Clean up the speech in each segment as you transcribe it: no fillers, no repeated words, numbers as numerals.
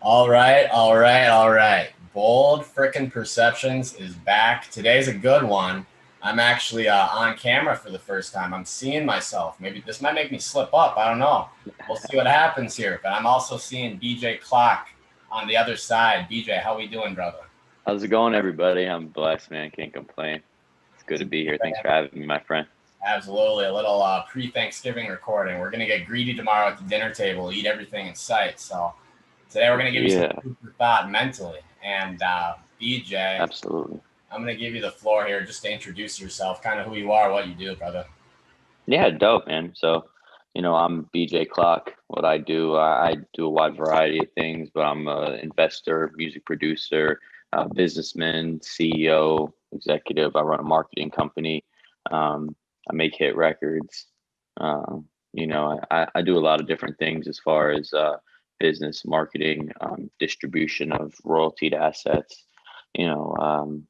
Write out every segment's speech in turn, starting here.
All right, all right, all right. Bold Frickin' Perceptions is back. Today's a good one. I'm actually on camera for the first time. I'm seeing myself. Maybe this might make me slip up. I don't know. We'll see what happens here. But I'm also seeing BJ Clock on the other side. BJ, how we doing, brother? How's it going, everybody? I'm blessed, man. Can't complain. It's good It's to a be big here. Thanks fan. for having me, my friend. Absolutely. A little pre-Thanksgiving recording. We're gonna get greedy tomorrow at the dinner table, eat everything in sight. So today we're going to give you some Yeah, food for thought mentally. And BJ, absolutely. I'm going to give you the floor here just to introduce yourself, kind of who you are, what you do, brother. Yeah, dope, man. I'm BJ Klock. What I do a wide variety of things, but I'm an investor, music producer, businessman, CEO, executive. I run a marketing company. I make hit records. I do a lot of different things as far as business, marketing, distribution of royalty assets. You know,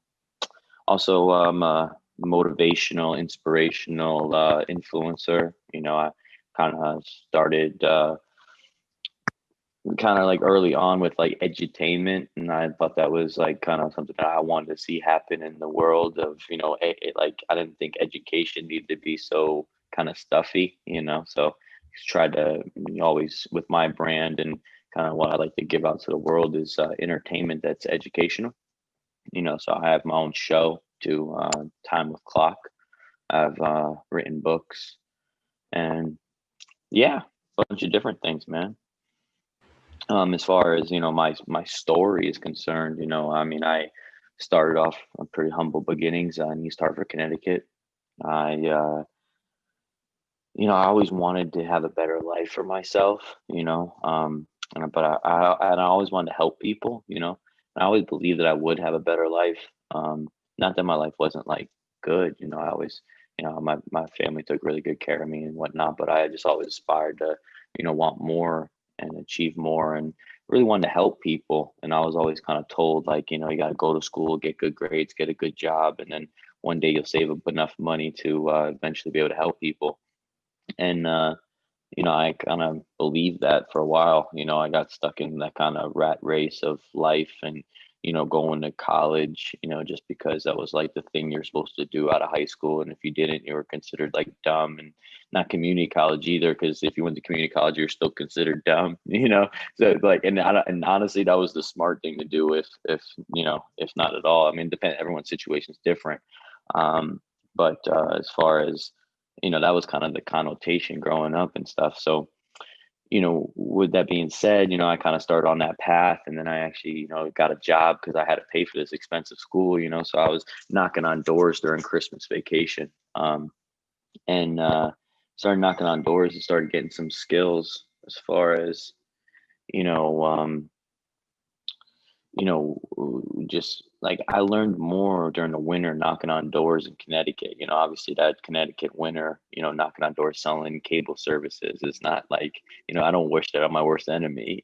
Also, I'm a motivational, inspirational influencer. I kind of started kind of like early on with like edutainment, and I thought that was like kind of something that I wanted to see happen in the world of, like I didn't think education needed to be so kind of stuffy, so tried to always with my brand and kind of what I like to give out to the world is entertainment that's educational. So I have my own show to Time with Klock. I've written books and yeah, a bunch of different things, man. As far as my story is concerned, I mean, I started off on pretty humble beginnings in East Hartford, Connecticut. I I always wanted to have a better life for myself, but I always wanted to help people, and I always believed that I would have a better life. Not that my life wasn't like good, I always, my family took really good care of me and whatnot, but I just always aspired to, want more and achieve more and really wanted to help people. And I was always kind of told like, you got to go to school, get good grades, get a good job, and then one day you'll save up enough money to eventually be able to help people. And I kind of believed that for a while. I got stuck in that kind of rat race of life and, going to college, just because that was like the thing you're supposed to do out of high school. And if you didn't, you were considered like dumb, and not community college either, because if you went to community college, you're still considered dumb, So like, and honestly, that was the smart thing to do if not at all. I mean, everyone's situation is different. But as far as, that was kind of the connotation growing up and stuff. So, with that being said, I kind of started on that path, and then I actually, got a job because I had to pay for this expensive school, so I was knocking on doors during Christmas vacation. And started knocking on doors and started getting some skills as far as, you know, um, just like I learned more during the winter knocking on doors in Connecticut. Obviously that Connecticut winter, knocking on doors selling cable services is not like, I don't wish that on my worst enemy,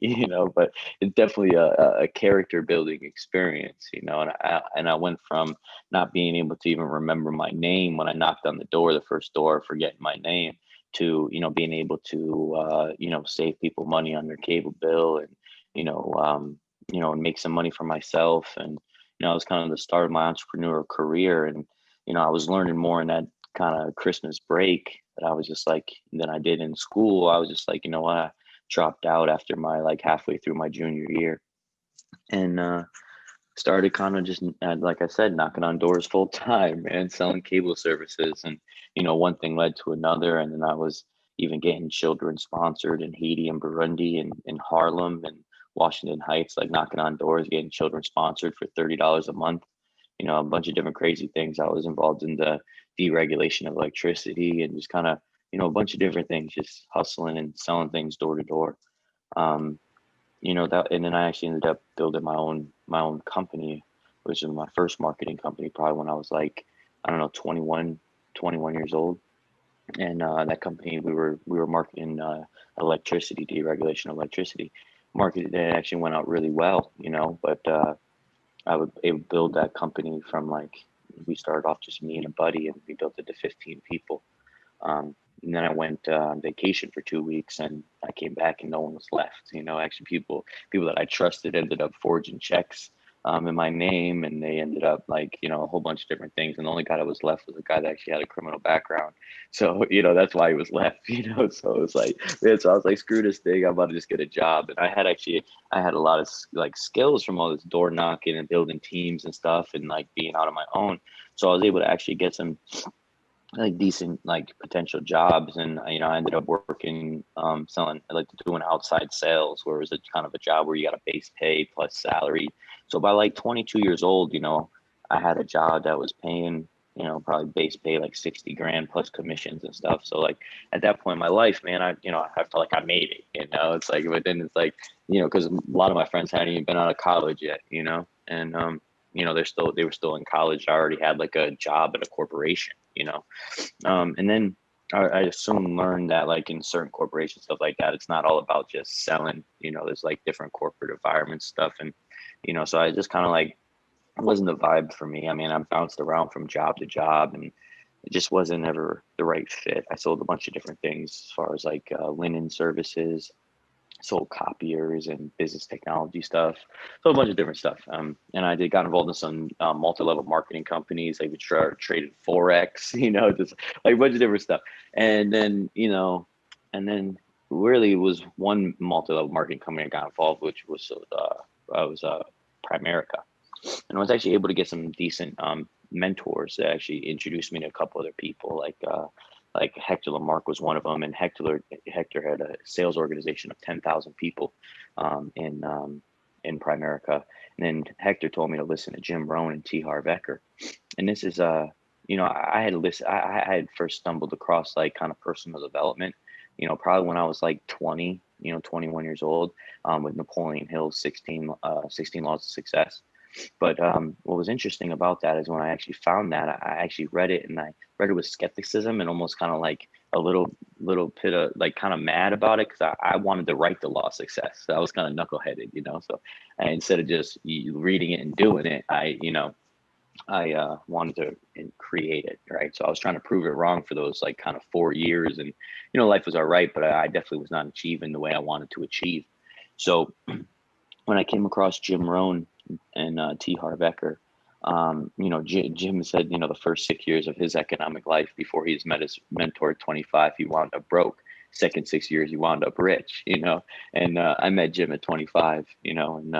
but it's definitely a character building experience, and I went from not being able to even remember my name when I knocked on the door, the first door, forgetting my name, to, being able to, save people money on their cable bill and, you know, um, and make some money for myself. And, it was kind of the start of my entrepreneurial career. And, I was learning more in that kind of Christmas break that I was just like, than I did in school. I was just like, you know what, I dropped out after my, like halfway through my junior year. And, started kind of just like I said, knocking on doors full time and selling cable services. And, one thing led to another. And then I was even getting children sponsored in Haiti and Burundi and in Harlem and Washington Heights, like knocking on doors, getting children sponsored for $30 a month. A bunch of different crazy things. I was involved in the deregulation of electricity and just kind of, a bunch of different things, just hustling and selling things door to door. Um, that, and then I actually ended up building my own company, which is my first marketing company, probably when I was like, I don't know, 21 years old. And that company, we were marketing electricity, deregulation of electricity. Marketed it actually went out really well, but I would able to build that company from like, we started off just me and a buddy, and we built it to 15 people. and then I went on vacation for 2 weeks, and I came back and no one was left. Actually, people that I trusted ended up forging checks in my name, and they ended up like a whole bunch of different things. And the only guy that was left was a guy that actually had a criminal background. So that's why he was left. So it was like, man, so I was like, screw this thing, I'm about to just get a job. And I had a lot of like skills from all this door knocking and building teams and stuff, and like being out on my own. So I was able to actually get some like decent like potential jobs. And I ended up working selling, like doing outside sales, where it was a kind of a job where you got a base pay plus salary. So by like 22 years old, I had a job that was paying probably base pay like 60 grand plus commissions and stuff. So like at that point in my life, man, I felt like I made it. It's like, but then it's like, because a lot of my friends hadn't even been out of college yet, and they were still in college. I already had like a job at a corporation, and then I soon learned that like in certain corporations, stuff like that, it's not all about just selling. There's like different corporate environment stuff, and so I just kind of like, it wasn't the vibe for me. I mean, I bounced around from job to job, and it just wasn't ever the right fit. I sold a bunch of different things as far as like linen services, sold copiers and business technology stuff, so a bunch of different stuff. And I got involved in some multi-level marketing companies, like we traded forex, just like a bunch of different stuff. And then, and then really it was one multi-level marketing company I got involved, which was Primerica, and I was actually able to get some decent mentors that actually introduced me to a couple other people, like Hector Lamarck was one of them, and Hector had a sales organization of 10,000 people in Primerica. And then Hector told me to listen to Jim Rohn and T. Harv Eker. And this is I had listened. I had first stumbled across like kind of personal development, probably when I was like 20, 21 years old, with Napoleon Hill's 16 Laws of Success. But what was interesting about that is when I actually found that, I actually read it, and I read it with skepticism and almost kind of like a little bit of like kind of mad about it, because I wanted to write the law of success. So I was kind of knuckleheaded, So instead of just reading it and doing it, I wanted to create it, right? So I was trying to prove it wrong for those like kind of 4 years, and life was all right, but I definitely was not achieving the way I wanted to achieve. So when I came across Jim Rohn and T. Harv Eker, Jim said, the first 6 years of his economic life before he's met his mentor at 25, he wound up broke. Second 6 years, he wound up rich, and I met Jim at 25, and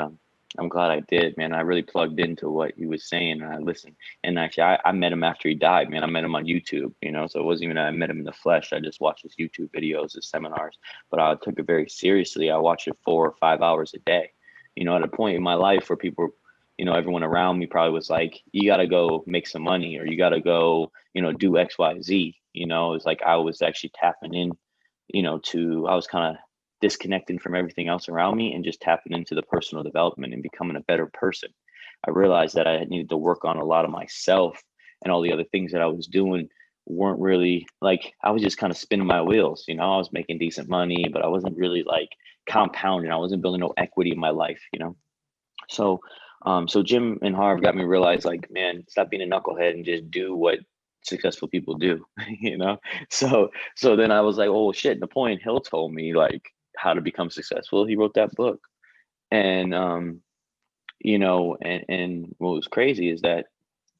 I'm glad I did, man. I really plugged into what he was saying, and I listened. And actually, I met him after he died, man. I met him on YouTube, so it wasn't even that I met him in the flesh. I just watched his YouTube videos, his seminars, but I took it very seriously. I watched it 4 or 5 hours a day, at a point in my life where people, everyone around me probably was like, you got to go make some money, or you got to go, do X, Y, Z. It's like I was actually tapping in, I was kind of disconnecting from everything else around me and just tapping into the personal development and becoming a better person. I realized that I needed to work on a lot of myself, and all the other things that I was doing weren't really like, I was just kind of spinning my wheels. I was making decent money, but I wasn't really like compounding. I wasn't building no equity in my life, So, so Jim and Harv got me to realize, like, man, stop being a knucklehead and just do what successful people do, So then I was like, oh shit, Napoleon Hill told me like how to become successful. He wrote that book, and and what was crazy is that,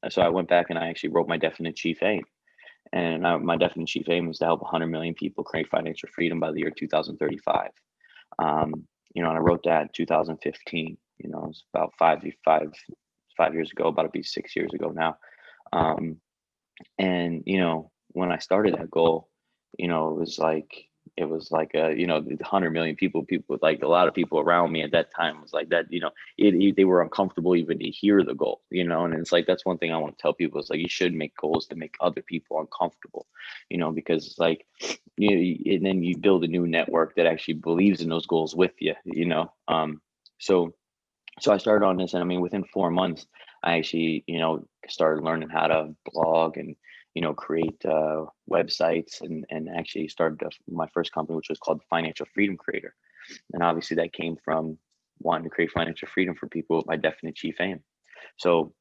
so I went back and I actually wrote my definite chief aim. And my definite chief aim was to help 100 million people create financial freedom by the year 2035. And I wrote that in 2015. It's about 5 years ago, about to be 6 years ago now. And when I started that goal, it was like the 100 million people, like a lot of people around me at that time was like that. They were uncomfortable even to hear the goal. And it's like, that's one thing I want to tell people, is like, you should make goals to make other people uncomfortable. Because it's like, and then you build a new network that actually believes in those goals with you. So I started on this, and I mean, within 4 months, I actually, started learning how to blog and, create websites, and actually started my first company, which was called the Financial Freedom Creator. And obviously that came from wanting to create financial freedom for people with my definite chief aim. So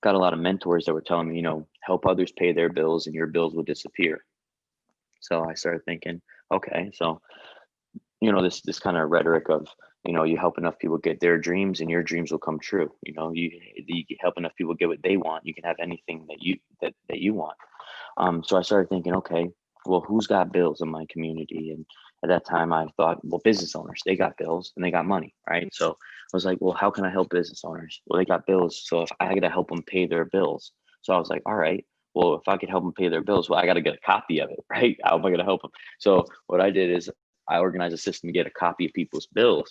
got a lot of mentors that were telling me, help others pay their bills and your bills will disappear. So I started thinking, okay, so this kind of rhetoric of, you help enough people get their dreams and your dreams will come true. You help enough people get what they want, you can have anything that you want. So I started thinking, okay, well, who's got bills in my community? And at that time, I thought, well, business owners, they got bills and they got money, right? So I was like, well, how can I help business owners? Well, they got bills, so if I got to help them pay their bills. So I was like, all right, well, if I could help them pay their bills, well, I got to get a copy of it, right? How am I going to help them? So what I did is I organized a system to get a copy of people's bills.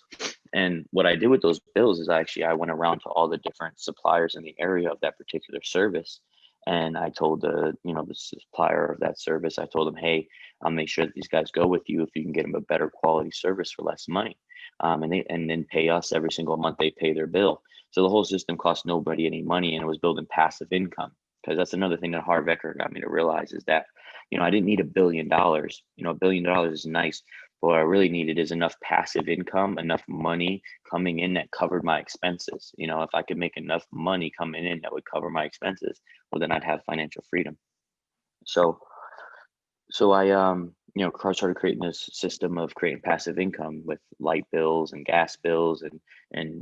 And what I did with those bills is I went around to all the different suppliers in the area of that particular service, and I told the supplier of that service, I told them, hey, I'll make sure that these guys go with you if you can get them a better quality service for less money. And then pay us every single month, they pay their bill. So the whole system cost nobody any money, and it was building passive income. Because that's another thing that Harv Eker got me to realize is that, I didn't need $1 billion. $1 billion is nice, but what I really needed is enough passive income, enough money coming in that covered my expenses. If I could make enough money coming in that would cover my expenses, well, then I'd have financial freedom. So, so I started creating this system of creating passive income with light bills and gas bills and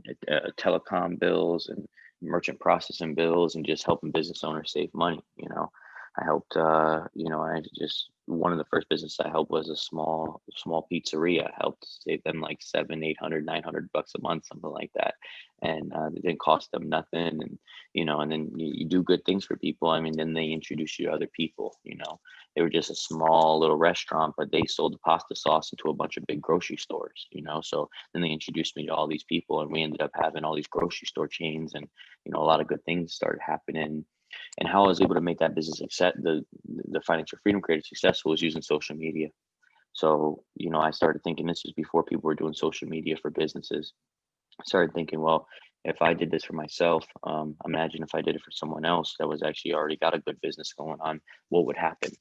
telecom bills and merchant processing bills and just helping business owners save money. I helped, I just, one of the first business I helped was a small pizzeria. I helped save them like 700, 800, $900 a month, something like that. And it didn't cost them nothing. And then you do good things for people. I mean, then they introduce you to other people. They were just a small little restaurant, but they sold the pasta sauce into a bunch of big grocery stores, So then they introduced me to all these people, and we ended up having all these grocery store chains, and a lot of good things started happening. And how I was able to make that business success, the financial freedom created successful, was using social media. So, I started thinking, this was before people were doing social media for businesses. I started thinking, well, if I did this for myself, imagine if I did it for someone else that was actually already got a good business going on, what would happen?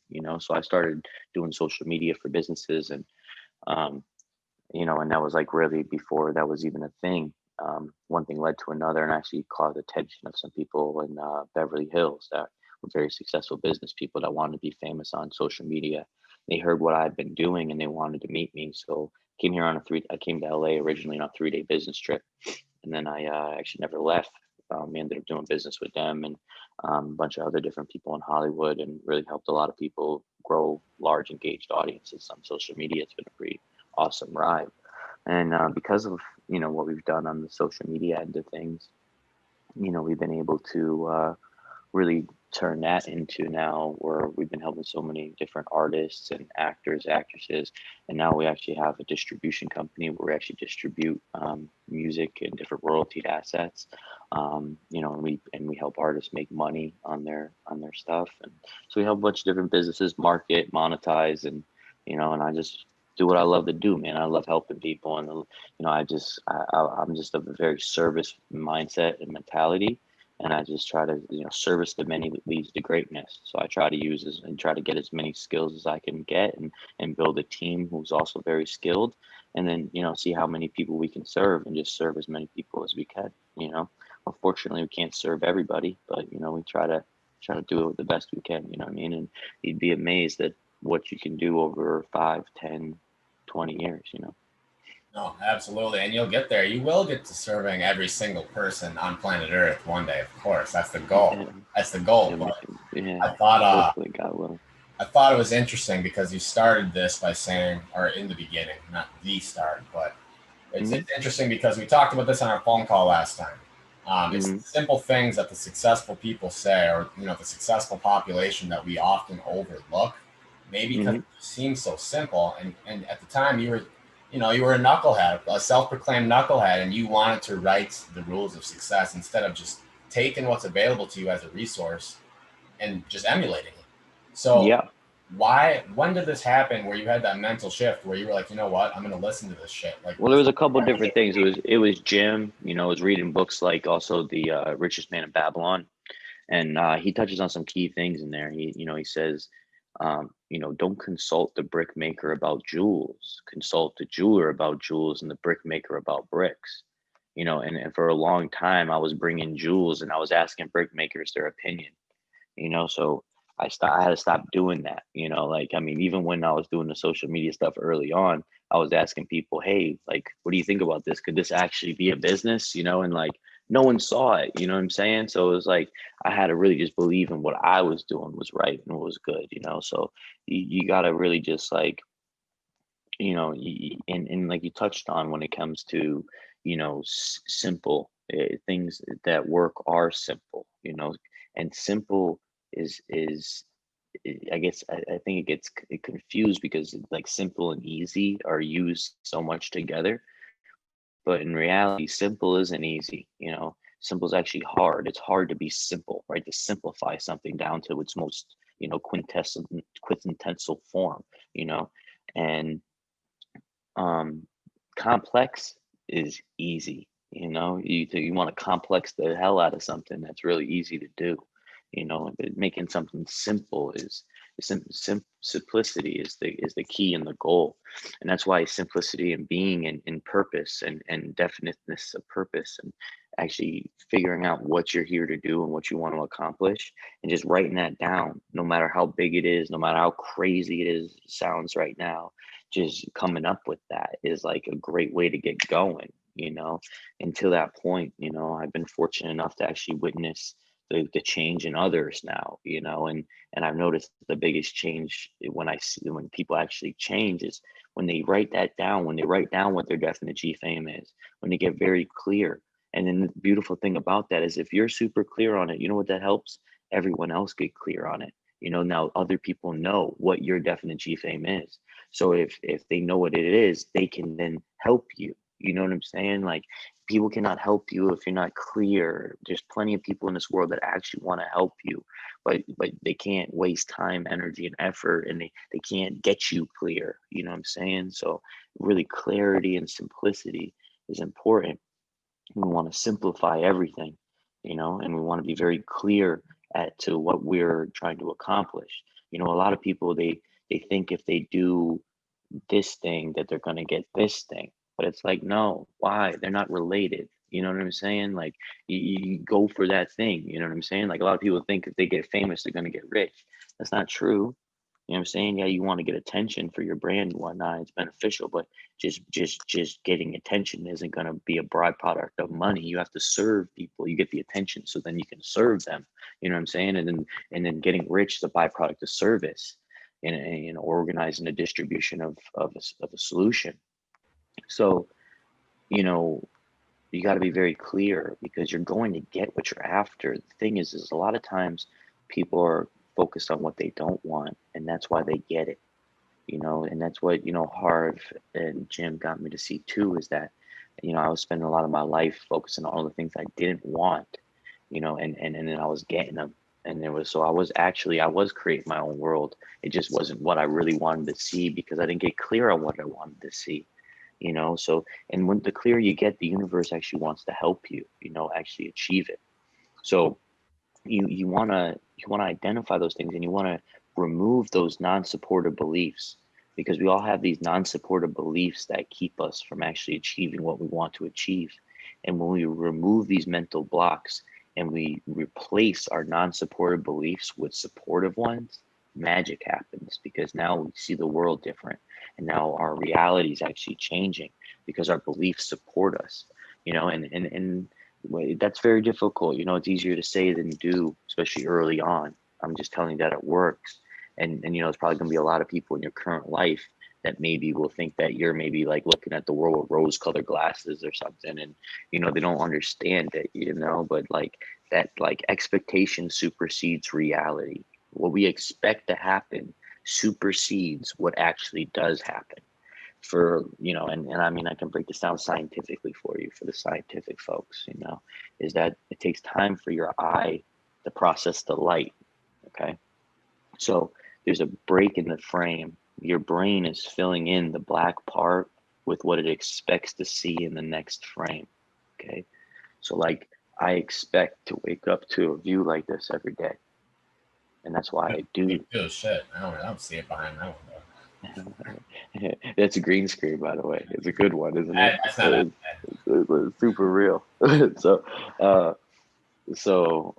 So I started doing social media for businesses, um, and that was like really before that was even a thing. One thing led to another, and actually caught the attention of some people in Beverly Hills that were very successful business people that wanted to be famous on social media. They heard what I'd been doing and they wanted to meet me. So I came to LA originally on a 3-day business trip, and then I actually never left. We ended up doing business with them and a bunch of other different people in Hollywood, and really helped a lot of people grow large engaged audiences on social media. It's been a pretty awesome ride. And because of what we've done on the social media end of things, we've been able to really turn that into now where we've been helping so many different artists and actors, actresses, and now we actually have a distribution company where we actually distribute music and different royalty assets. And we help artists make money on their stuff, and so we help a bunch of different businesses market, monetize, and I just do what I love to do, man. I love helping people, and I'm just of a very service mindset and mentality, and I just try to service the many leads to greatness. So I try to and try to get as many skills as I can get, and build a team who's also very skilled, and then see how many people we can serve, and just serve as many people as we can. Unfortunately, we can't serve everybody, but we try to do it the best we can. You know what I mean? And you'd be amazed at what you can do over 5, 10, 20 years. No, absolutely. And you'll get there. You will get to serving every single person on planet Earth one day, of course. That's the goal. Yeah, That's the goal. yeah, But yeah. I thought Hopefully, God will. I thought it was interesting because you started this by saying, or in the beginning, not the start, but Hmm. it's interesting because we talked about this on our phone call last time. It's Hmm. the simple things that the successful people say, or the successful population that we often overlook, maybe because Hmm. it seems so simple. And at the time, you were a knucklehead, a self-proclaimed knucklehead, and you wanted to write the rules of success instead of just taking what's available to you as a resource and just emulating it. So Yeah. when did this happen where you had that mental shift where you were like, you know what, I'm going to listen to this shit? Like, Well, there was a couple different things. It was Jim. I was reading books like also the Richest Man in Babylon, and he touches on some key things in there. He says, don't consult the brick maker about jewels. Consult the jeweler about jewels and the brick maker about bricks. And for a long time, I was bringing jewels and I was asking brick makers their opinion. So I had to stop doing that, like, I mean, even when I was doing the social media stuff early on, I was asking people, hey, like, what do you think about this? Could this actually be a business? And like, no one saw it, you know what I'm saying? So it was like, I had to really just believe in what I was doing was right and was good, so you got to really just like, and like you touched on when it comes to, simple things that work are simple, and simple is I guess I think it gets confused because like simple and easy are used so much together, but in reality, simple isn't easy. Simple is actually hard. It's hard to be simple, right? To simplify something down to its most, quintessential form, and um, complex is easy. You want to complex the hell out of something that's really easy to do. But making something simple is simplicity is the key and the goal, and that's why simplicity and being in purpose and definiteness of purpose and actually figuring out what you're here to do and what you want to accomplish and just writing that down, no matter how big it is, no matter how crazy sounds right now, just coming up with that is like a great way to get going. Until that point, I've been fortunate enough to actually witness the change in others now, and I've noticed the biggest change when I see when people actually change is when they write that down, when they write down what their definite G fame is, when they get very clear. And then the beautiful thing about that is if you're super clear on it, you know what that helps? Everyone else get clear on it. Now other people know what your definite G fame is. So if they know what it is, they can then help you. You know what I'm saying? Like people cannot help you if you're not clear. There's plenty of people in this world that actually want to help you, but they can't waste time, energy, and effort, and they can't get you clear. You know what I'm saying? So really clarity and simplicity is important. We want to simplify everything, and we want to be very clear to what we're trying to accomplish. A lot of people they think if they do this thing that they're going to get this thing, but it's like, no, why? They're not related. You know what I'm saying? Like you go for that thing. You know what I'm saying? Like a lot of people think if they get famous they're going to get rich. That's not true. You know what I'm saying? Yeah, you want to get attention for your brand and whatnot. It's beneficial, but just getting attention isn't going to be a byproduct of money. You have to serve people. You get the attention, so then you can serve them. You know what I'm saying? And then getting rich is a byproduct of service, and organizing the distribution of a solution. So you know you got to be very clear because you're going to get what you're after. The thing is a lot of times people are focused on what they don't want, and that's why they get it. And that's what Harv and Jim got me to see too, is that I was spending a lot of my life focusing on all the things I didn't want, and then I was getting them. And I was creating my own world. It just wasn't what I really wanted to see because I didn't get clear on what I wanted to see. So, and when the clearer you get, the universe actually wants to help you, actually achieve it. So you want to identify those things, and you want to remove those non-supportive beliefs, because we all have these non-supportive beliefs that keep us from actually achieving what we want to achieve. And when we remove these mental blocks and we replace our non-supportive beliefs with supportive ones, magic happens, because now we see the world different, and now our reality is actually changing because our beliefs support us. And that's very difficult. It's easier to say than do, especially early on. I'm just telling you that it works. And there's probably going to be a lot of people in your current life that maybe will think that you're maybe like looking at the world with rose colored glasses or something. And, they don't understand it, but like that, like expectation supersedes reality. What we expect to happen supersedes what actually does happen. And I mean, I can break this down scientifically for you, for the scientific folks, is that it takes time for your eye to process the light. Okay. So there's a break in the frame. Your brain is filling in the black part with what it expects to see in the next frame. Okay. So like I expect to wake up to a view like this every day. And that's why I do. Oh shit! I don't see it behind that one. That's a green screen, by the way. It's a good one, isn't it? That's not bad. It's super real. So, uh, so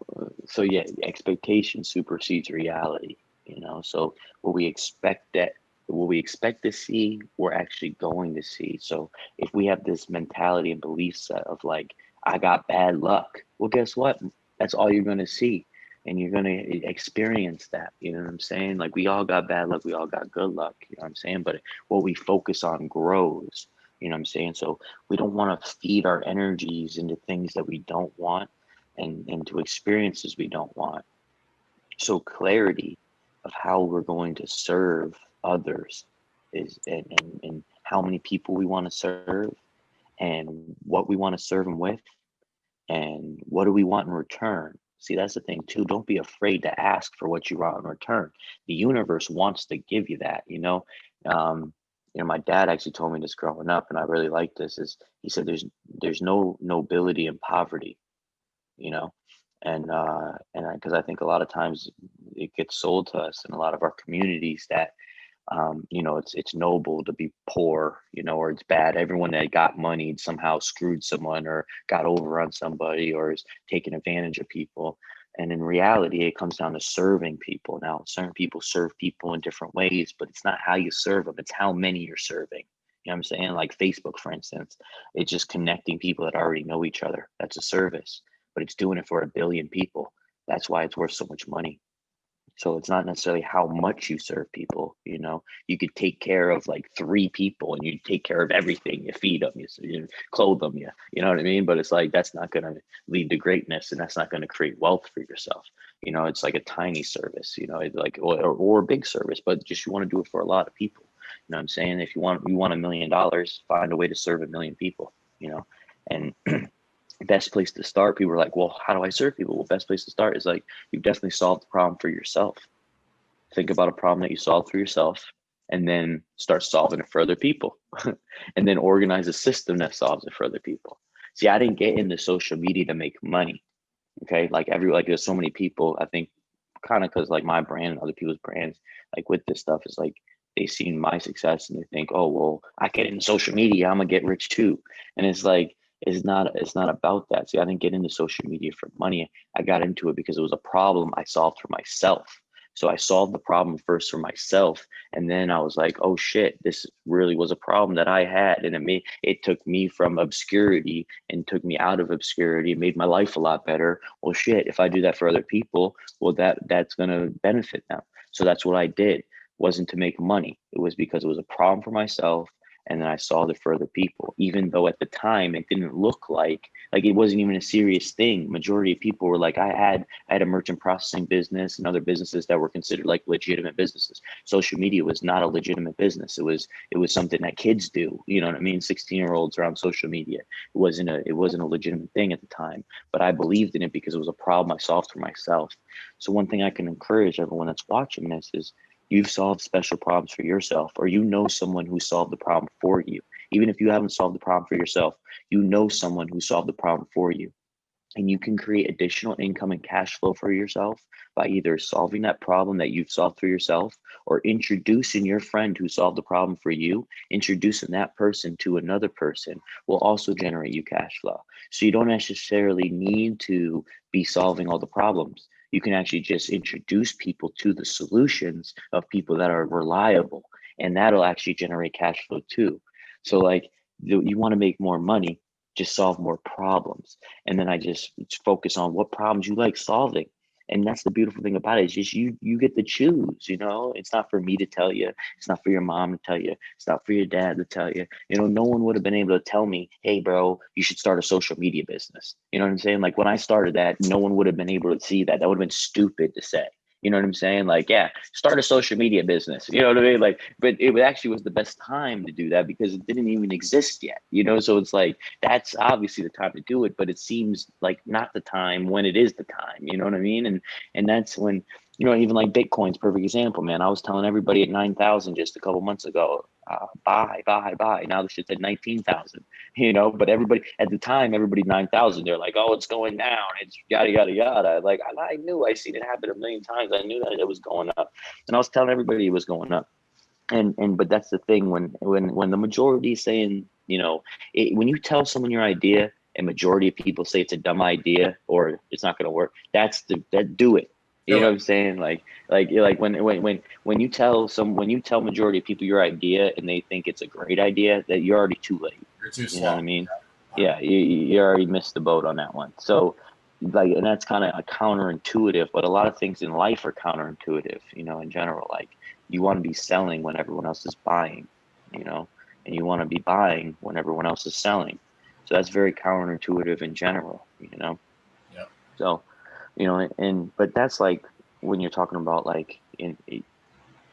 so yeah, expectation supersedes reality, you know. So what we expect that what we expect to see, we're actually going to see. So if we have this mentality and belief set of like, I got bad luck, well, guess what? That's all you're going to see, and you're going to experience that. You know what I'm saying? Like, we all got bad luck, we all got good luck, you know what I'm saying? But what we focus on grows, you know what I'm saying? So we don't want to feed our energies into things that we don't want, and into experiences we don't want. So clarity of how we're going to serve others is, and how many people we want to serve, and what we want to serve them with, and what do we want in return. See, that's the thing too. Don't be afraid to ask for what you want in return. The universe wants to give you that, you know. um, my dad actually told me this growing up, and I really like this, is he said there's no nobility in poverty, you know. And because I think a lot of times it gets sold to us in a lot of our communities that, it's noble to be poor, you know, or it's bad. Everyone that got money somehow screwed someone, or got over on somebody, or is taking advantage of people. And in reality, it comes down to serving people. Now, certain people serve people in different ways, but it's not how you serve them, it's how many you're serving. You know what I'm saying? Like Facebook, for instance, it's just connecting people that already know each other. That's a service, but it's doing it for 1 billion people. That's why it's worth so much money. So it's not necessarily how much you serve people. You know, you could take care of like 3 people, and you take care of everything. You feed them, you clothe them, you know what I mean? But it's like, that's not going to lead to greatness, and that's not going to create wealth for yourself. You know, it's like a tiny service, you know, it's like, or a big service, but just you want to do it for a lot of people. You know what I'm saying? If you want $1 million, find a way to serve 1 million people, you know. And best place to start, people are like, well, how do I serve people? Well, best place to start is like, you've definitely solved the problem for yourself. Think about a problem that you solved for yourself, and then start solving it for other people. And then organize a system that solves it for other people. See, I didn't get into social media to make money. Okay. Like there's so many people, I think, kind of because like my brand and other people's brands, like with this stuff, is like they see my success and they think, oh, well, I get into social media, I'm gonna get rich too. And it's like, it's not about that. See, I didn't get into social media for money. I got into it because it was a problem I solved for myself. So I solved the problem first for myself, and then I was like, oh shit, this really was a problem that I had, and it took me from obscurity, and took me out of obscurity, made my life a lot better. Well, shit, if I do that for other people, well, that's gonna benefit them. So that's what I did. Wasn't to make money. It was because it was a problem for myself, and then I solved it for other people. Even though at the time it didn't look like it wasn't even a serious thing. Majority of people were like, I had a merchant processing business and other businesses that were considered like legitimate businesses. Social media was not a legitimate business. It was something that kids do. You know what I mean? 16-year-olds are on social media. It wasn't a legitimate thing at the time, but I believed in it because it was a problem I solved for myself. So one thing I can encourage everyone that's watching this is, you've solved special problems for yourself, or you know someone who solved the problem for you. Even if you haven't solved the problem for yourself, you know someone who solved the problem for you. And you can create additional income and cash flow for yourself by either solving that problem that you've solved for yourself, or introducing your friend who solved the problem for you. Introducing that person to another person will also generate you cash flow. So you don't necessarily need to be solving all the problems. You can actually just introduce people to the solutions of people that are reliable, and that'll actually generate cash flow too. So like, you want to make more money, just solve more problems. And then I just focus on what problems you like solving. And that's the beautiful thing about it, is just you get to choose. You know, it's not for me to tell you, it's not for your mom to tell you, it's not for your dad to tell you. You know, no one would have been able to tell me, hey bro, you should start a social media business. You know what I'm saying? Like when I started that, no one would have been able to see that. That would have been stupid to say. You know what I'm saying? Like, yeah, start a social media business. You know what I mean? Like, but it actually was the best time to do that because it didn't even exist yet. You know, so it's like, that's obviously the time to do it, but it seems like not the time when it is the time. You know what I mean? And that's when, even like Bitcoin's perfect example, man. I was telling everybody at 9,000 just a couple months ago, buy. Now the shit's at 19,000. But everybody at the time, everybody 9,000, they're like, oh, it's going down. It's yada yada yada. Like I knew, I seen it happen a million times. I knew that it was going up, and I was telling everybody it was going up. And but that's the thing, when the majority is saying, when you tell someone your idea, and majority of people say it's a dumb idea or it's not going to work, that do it. You Do know it. what I'm saying? Like when you tell majority of people your idea and they think it's a great idea, that you're already too late. You're too You know what I slow. mean? Yeah. Yeah, you already missed the boat on that one. So like, and that's kind of counterintuitive, but a lot of things in life are counterintuitive, you know, in general. Like you want to be selling when everyone else is buying, you know, and you want to be buying when everyone else is selling. So that's very counterintuitive in general, you know. Yep. So, you know, and but that's like when you're talking about like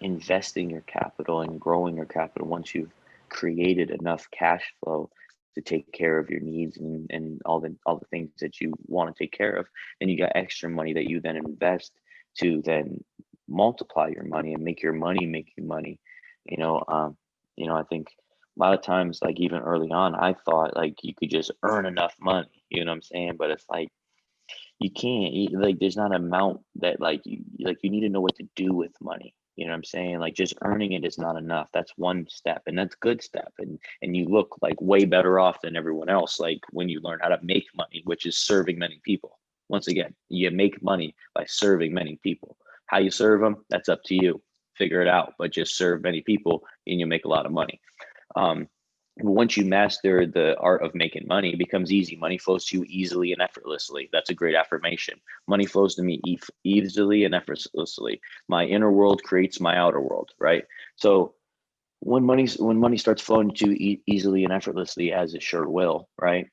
investing your capital and growing your capital once you've created enough cash flow to take care of your needs and all the things that you want to take care of, then you got extra money that you then invest to then multiply your money and make your money make you money. you know um I think a lot of times, like even early on, I thought like you could just earn enough money, you know what I'm saying? But it's like you can't like there's not an amount that you need to know what to do with money, you know what I'm saying? Like just earning it is not enough. That's one step, and that's good step, and you look like way better off than everyone else like when you learn how to make money, which is serving many people. Once again, you make money by serving many people. How you serve them, that's up to you. Figure it out, but just serve many people and you make a lot of money. um, Once you master the art of making money, it becomes easy. Money flows to you easily and effortlessly. That's a great affirmation. Money flows to me easily and effortlessly. My inner world creates my outer world, right? So when money starts flowing to you easily and effortlessly, as it sure will, right?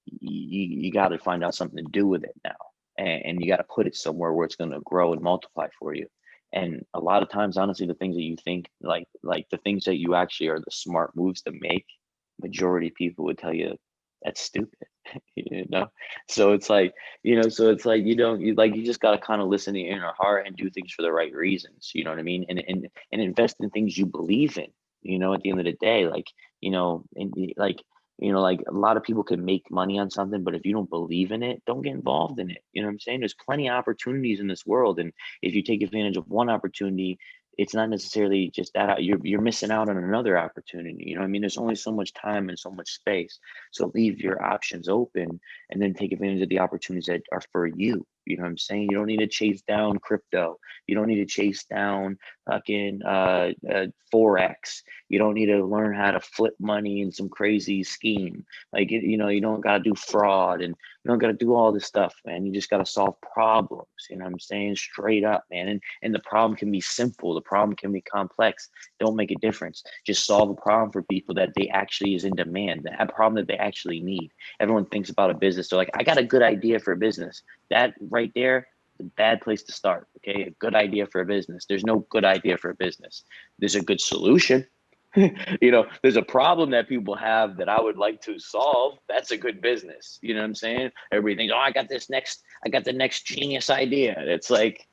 You got to find out something to do with it now, and you got to put it somewhere where it's going to grow and multiply for you. And a lot of times, honestly, the things that you think like the things that you actually are the smart moves to make, majority of people would tell you that's stupid. you know so it's like you don't you just got to kind of listen to your inner heart and do things for the right reasons, you know what I mean, and invest in things you believe in, at the end of the day, like, and like a lot of people can make money on something, but if you don't believe in it, don't get involved in it. You know what I'm saying? There's plenty of opportunities in this world, and if you take advantage of one opportunity, it's not necessarily just that you're missing out on another opportunity. You know what I mean? There's only so much time and so much space. So leave your options open and then take advantage of the opportunities that are for you. You know what I'm saying? You don't need to chase down crypto. You don't need to chase down fucking forex. You don't need to learn how to flip money in some crazy scheme. Like you don't got to do fraud, and you don't got to do all this stuff, man. You just got to solve problems. You know what I'm saying? Straight up, man. And the problem can be simple. The problem can be complex. Don't make a difference. Just solve a problem for people that they actually is in demand. That problem that they actually need. Everyone thinks about a business. They're like, I got a good idea for a business. That right there, a bad place to start. Okay, a good idea for a business. There's no good idea for a business. There's a good solution. There's a problem that people have that I would like to solve. That's a good business. You know what I'm saying? Everybody thinks, oh, I got the next genius idea. It's like,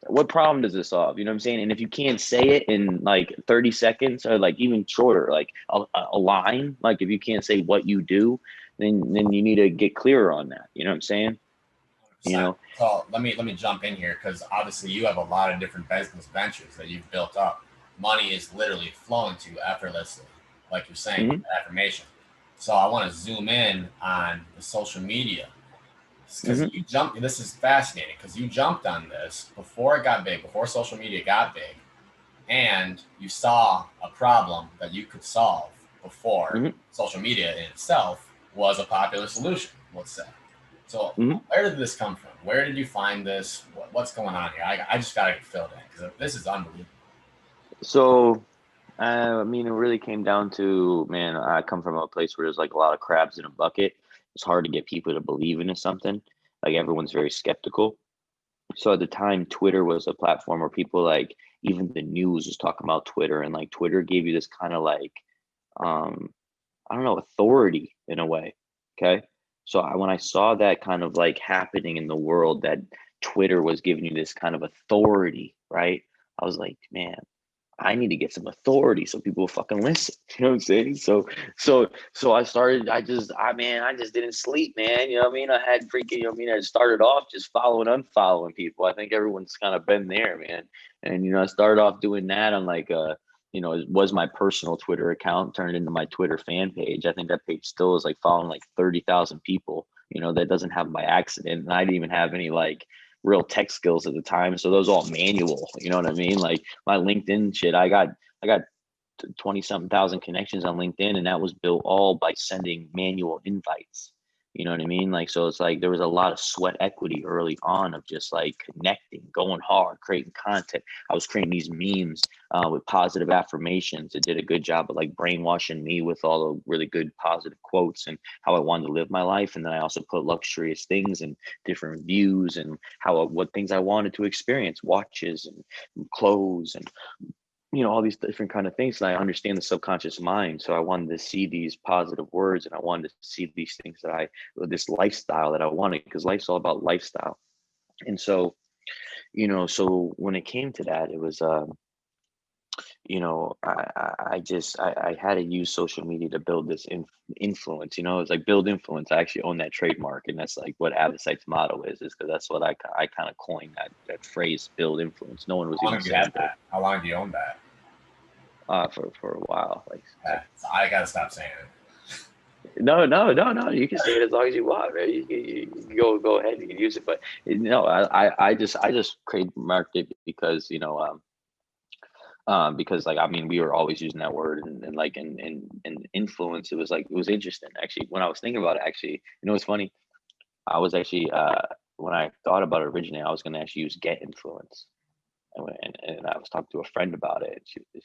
what problem does it solve? You know what I'm saying? And if you can't say it in like 30 seconds or like even shorter, like a line, like if you can't say what you do, then you need to get clearer on that. You know what I'm saying? You 100%. know? So let me jump in here because obviously you have a lot of different business ventures that you've built up. Money is literally flowing to you effortlessly, like you're saying with Mm-hmm. the affirmation. So I want to zoom in on the social media because Mm-hmm. you jumped. This is fascinating because you jumped on this before it got big, before social media got big, and you saw a problem that you could solve before Mm-hmm. social media in itself was a popular solution. Let's say. So Mm-hmm. where did this come from? Where did you find this? What's going on here? I just got to get filled in because this is unbelievable. So I mean, it really came down to, man, I come from a place where there's like a lot of crabs in a bucket. It's hard to get people to believe into something. Like everyone's very skeptical. So at the time, Twitter was a platform where people like, even the news was talking about Twitter, and like Twitter gave you this kind of like, um, I don't know, authority in a way. Okay. So when I saw that kind of like happening in the world, that Twitter was giving you this kind of authority, right? I was like, man, I need to get some authority so people will fucking listen. You know what I'm saying? So I started, I just didn't sleep, man. You know what I mean? I had freaking, you know what I mean? I started off just following, unfollowing people. I think everyone's kind of been there, man. And, I started off doing that on like, it was my personal Twitter account turned into my Twitter fan page. I think that page still is like following like 30,000 people, that doesn't have by accident. And I didn't even have any like real tech skills at the time. So those all manual, you know what I mean? Like my LinkedIn shit, I got 20 something thousand connections on LinkedIn, and that was built all by sending manual invites. You know what I mean? Like, so it's like there was a lot of sweat equity early on of just like connecting, going hard, creating content. I was creating these memes with positive affirmations. It did a good job of like brainwashing me with all the really good positive quotes and how I wanted to live my life. And then I also put luxurious things and different views and what things I wanted to experience, watches and clothes and all these different kind of things. And I understand the subconscious mind. So I wanted to see these positive words, and I wanted to see these things this lifestyle that I wanted, because life's all about lifestyle. And so, so when it came to that, it was, I had to use social media to build this influence. It's like build influence. I actually own that trademark, and that's like what Avicite's motto is because that's what I kind of coined that phrase, build influence. No one was even saying that. How long do you own that? For a while, like so I gotta stop saying it. No. You can say it as long as you want, man. You go ahead. You can use it, but no, I just trademarked it because because like we were always using that word and like in influence. It was interesting actually when I was thinking about it. Actually, it's funny. I was actually when I thought about it originally, I was going to actually use get influence. And I was talking to a friend about it.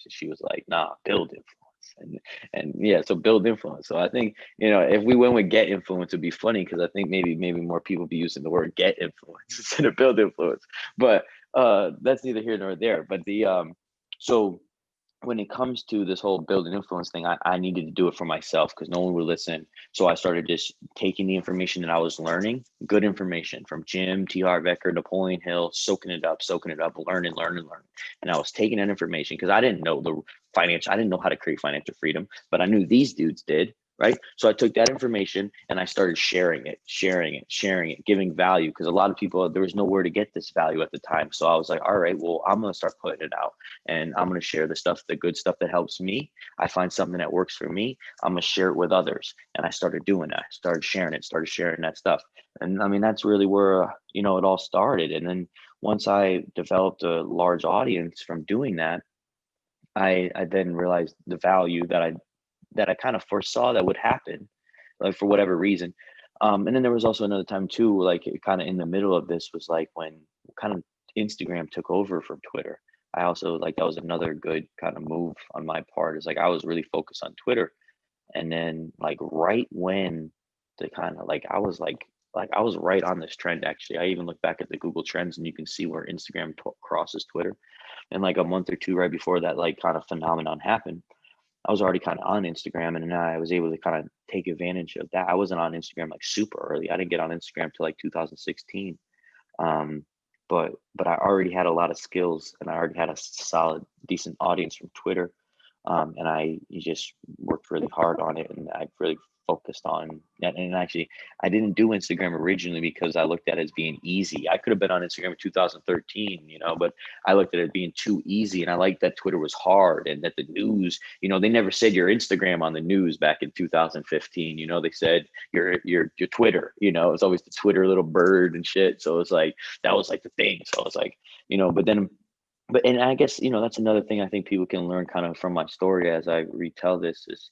She was like, "Nah, build influence." And yeah, so build influence. So I think if we went with get influence, it'd be funny because I think maybe more people be using the word get influence instead of build influence. But that's neither here nor there. But so when it comes to this whole build and influence thing, I needed to do it for myself because no one would listen. So I started just taking the information that I was learning, good information from Jim, T. Harv Eker, Napoleon Hill, soaking it up, learning. And I was taking that information because I didn't know I didn't know how to create financial freedom, but I knew these dudes did. Right. So I took that information and I started sharing it, giving value, because a lot of people, there was nowhere to get this value at the time. So I was like, all right, well, I'm going to start putting it out and I'm going to share the good stuff that helps me. I find something that works for me. I'm going to share it with others. And I started doing that, started sharing that stuff. And that's really where, it all started. And then once I developed a large audience from doing that, I then realized the value that I kind of foresaw that would happen, like for whatever reason. And then there was also another time too, like kind of in the middle of this was like when kind of Instagram took over from Twitter. I also like that was another good kind of move on my part. Is like I was really focused on Twitter, and then like right when the kind of like I was right on this trend actually. I even look back at the Google Trends and you can see where Instagram crosses Twitter, and like a month or two right before that like kind of phenomenon happened, I was already kind of on Instagram, and then I was able to kind of take advantage of that. I wasn't on Instagram like super early. I didn't get on Instagram till like 2016. Um, but I already had a lot of skills, and I already had a solid, decent audience from Twitter. And I just worked really hard on it, and I really focused on that. And actually, I didn't do Instagram originally because I looked at it as being easy. I could have been on Instagram in 2013, but I looked at it being too easy. And I liked that Twitter was hard, and that the news, they never said your Instagram on the news back in 2015. They said your Twitter. It's always the Twitter little bird and shit. So it's like that was like the thing. So it's like, but and I guess that's another thing I think people can learn kind of from my story as I retell this, is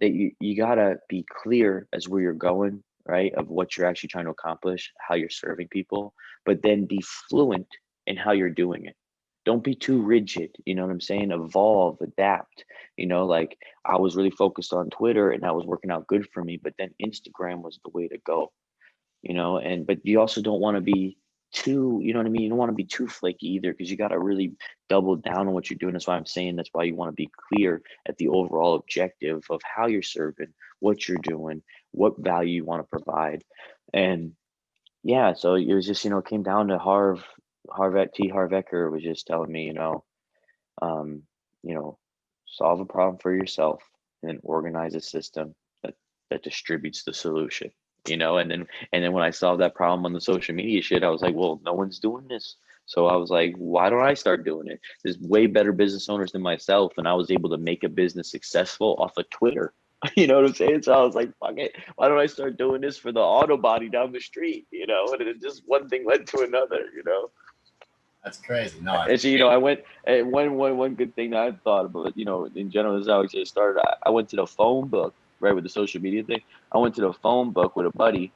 that you gotta be clear as where you're going, right? Of what you're actually trying to accomplish, how you're serving people, but then be fluent in how you're doing it. Don't be too rigid, you know what I'm saying? Evolve, adapt. Like I was really focused on Twitter and that was working out good for me, but then Instagram was the way to go. But you also don't want to be too, you know what I mean? You don't want to be too flaky either, because you got to really double down on what you're doing. That's why I'm saying that's why you want to be clear at the overall objective of how you're serving, what you're doing, what value you want to provide. And yeah, so it was just, it came down to Harv Eker was just telling me, um, you know, solve a problem for yourself and then organize a system that distributes the solution. And then when I solved that problem on the social media shit, I was like, well, no one's doing this. So I was like, why don't I start doing it? There's way better business owners than myself, and I was able to make a business successful off of Twitter. You know what I'm saying? So I was like, fuck it. Why don't I start doing this for the auto body down the street? And it just one thing led to another. That's crazy. No, And so, I went, and one good thing that I thought about, in general, this is how it started. I went to the phone book, right, with the social media thing. I went to the phone book with a buddy,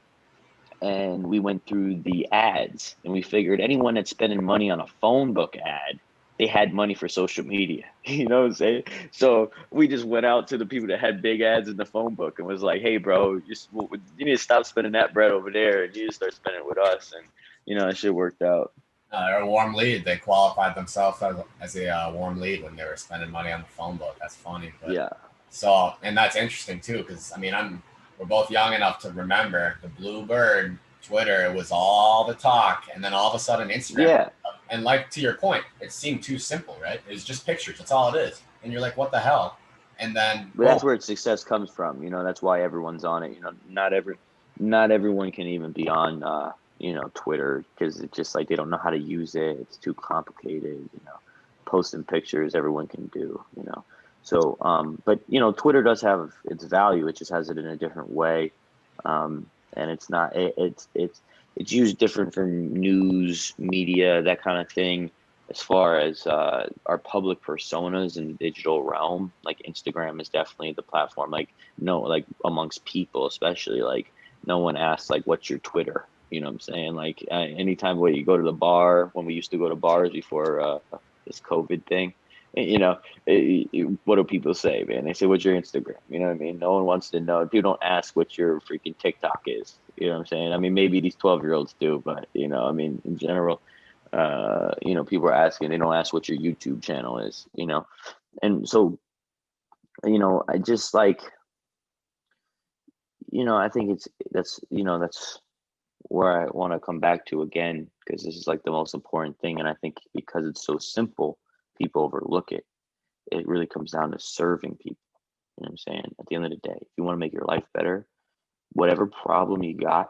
and we went through the ads, and we figured anyone that's spending money on a phone book ad, they had money for social media. You know what I'm saying? So we just went out to the people that had big ads in the phone book and was like, hey, bro, you need to stop spending that bread over there, and you need to start spending it with us. And, that shit worked out. they're a warm lead. They qualified themselves as a warm lead when they were spending money on the phone book. That's funny, but Yeah. so, and that's interesting too, because I mean, we're both young enough to remember the Bluebird Twitter. It was all the talk, and then all of a sudden Instagram. Yeah. And like to your point, it seemed too simple, right? It was just pictures. That's all it is, and you're like, what the hell? And then But boom. that's where success comes from. That's why everyone's on it. Not everyone can even be on Twitter, because it's just like they don't know how to use it. It's too complicated. Posting pictures everyone can do. So but Twitter does have its value. It just has it in a different way. And it's not it's used different for news, media, that kind of thing. As far as our public personas in the digital realm, like Instagram is definitely the platform. Like, no, like amongst people, especially, like, no one asks like, what's your Twitter? You know what I'm saying? Like, anytime where you go to the bar, when we used to go to bars before this COVID thing, you know, what do people say, man? They say, what's your Instagram? You know what I mean? No one wants to know. People don't ask what your freaking TikTok is. You know what I'm saying? I mean, maybe these 12-year-olds do, but I mean, in general, people are asking. They don't ask what your YouTube channel is. And so, I just like, I think that's where I want to come back to again, because this is like the most important thing. And I think because it's so simple, people overlook it. It really comes down to serving people. You know what I'm saying? At the end of the day, if you want to make your life better, whatever problem you got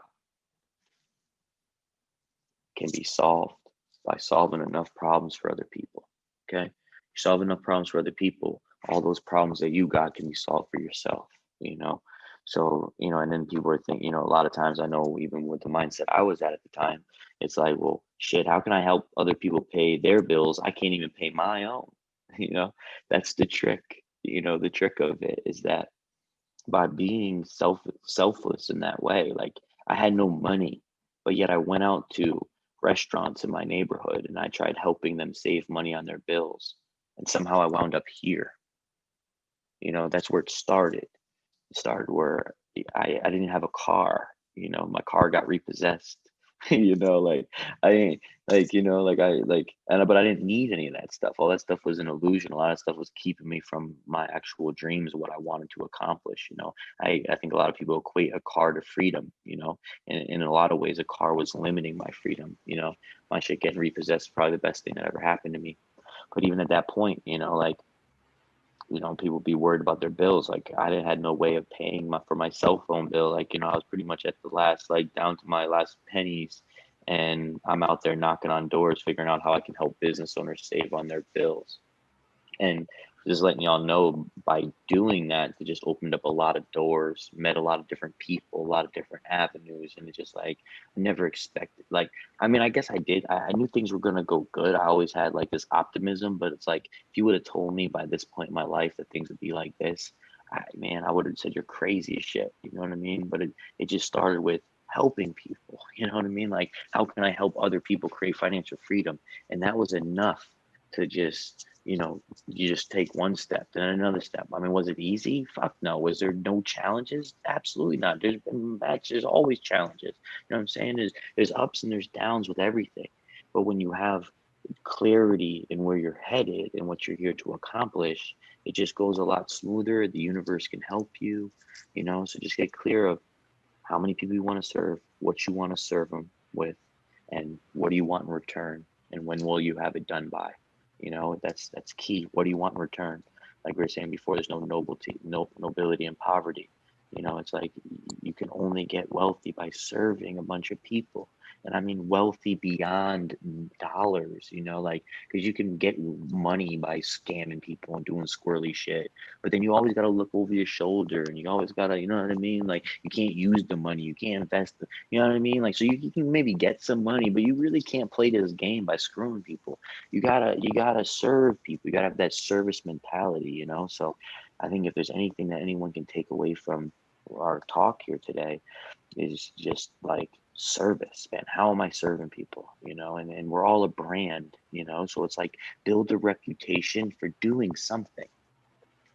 can be solved by solving enough problems for other people. Okay? You solve enough problems for other people, all those problems that you got can be solved for yourself, you know? So, and then people are thinking, a lot of times, I know even with the mindset I was at the time, it's like, well, shit, how can I help other people pay their bills? I can't even pay my own. You know, that's the trick. The trick of it is that by being selfless in that way, like, I had no money, but yet I went out to restaurants in my neighborhood and I tried helping them save money on their bills. And somehow I wound up here. That's where it started. It started where I didn't have a car. My car got repossessed. Like, I ain't like I like and but I didn't need any of that stuff. All that stuff was an illusion. A lot of stuff was keeping me from my actual dreams, what I wanted to accomplish. I think a lot of people equate a car to freedom. And in a lot of ways, a car was limiting my freedom. My shit getting repossessed is probably the best thing that ever happened to me. But even at that point, like, people be worried about their bills. Like, I didn't had no way of paying for my cell phone bill. Like, I was pretty much at the last, like, down to my last pennies. And I'm out there knocking on doors, figuring out how I can help business owners save on their bills. And just letting y'all know, by doing that, it just opened up a lot of doors, met a lot of different people, a lot of different avenues. And it's just like, I never expected, like, I mean, I guess I did. I knew things were going to go good. I always had like this optimism, but it's like, if you would have told me by this point in my life that things would be like this, I would have said you're crazy as shit. You know what I mean? But it just started with helping people. You know what I mean? Like, how can I help other people create financial freedom? And that was enough to just, you just take one step, then another step. I mean, was it easy? Fuck no. Was there no challenges? Absolutely not. There's always challenges. You know what I'm saying? There's ups and there's downs with everything. But when you have clarity in where you're headed and what you're here to accomplish, it just goes a lot smoother. The universe can help you, so just get clear of how many people you want to serve, what you want to serve them with, and what do you want in return, and when will you have it done by. That's key. What do you want in return? Like we were saying before, there's no nobility in poverty. You know, it's like you can only get wealthy by serving a bunch of people. And I mean wealthy beyond dollars, you know, like, because you can get money by scamming people and doing squirrely shit. But then you always got to look over your shoulder and you always got to, you know what I mean? Like, you can't use the money, you can't invest, you know what I mean? Like, so you can maybe get some money, but you really can't play this game by screwing people. You gotta serve people. You gotta have that service mentality, you know? So I think if there's anything that anyone can take away from our talk here today is just like service, man. How am I serving people? You know, and we're all a brand, you know, so it's like build a reputation for doing something.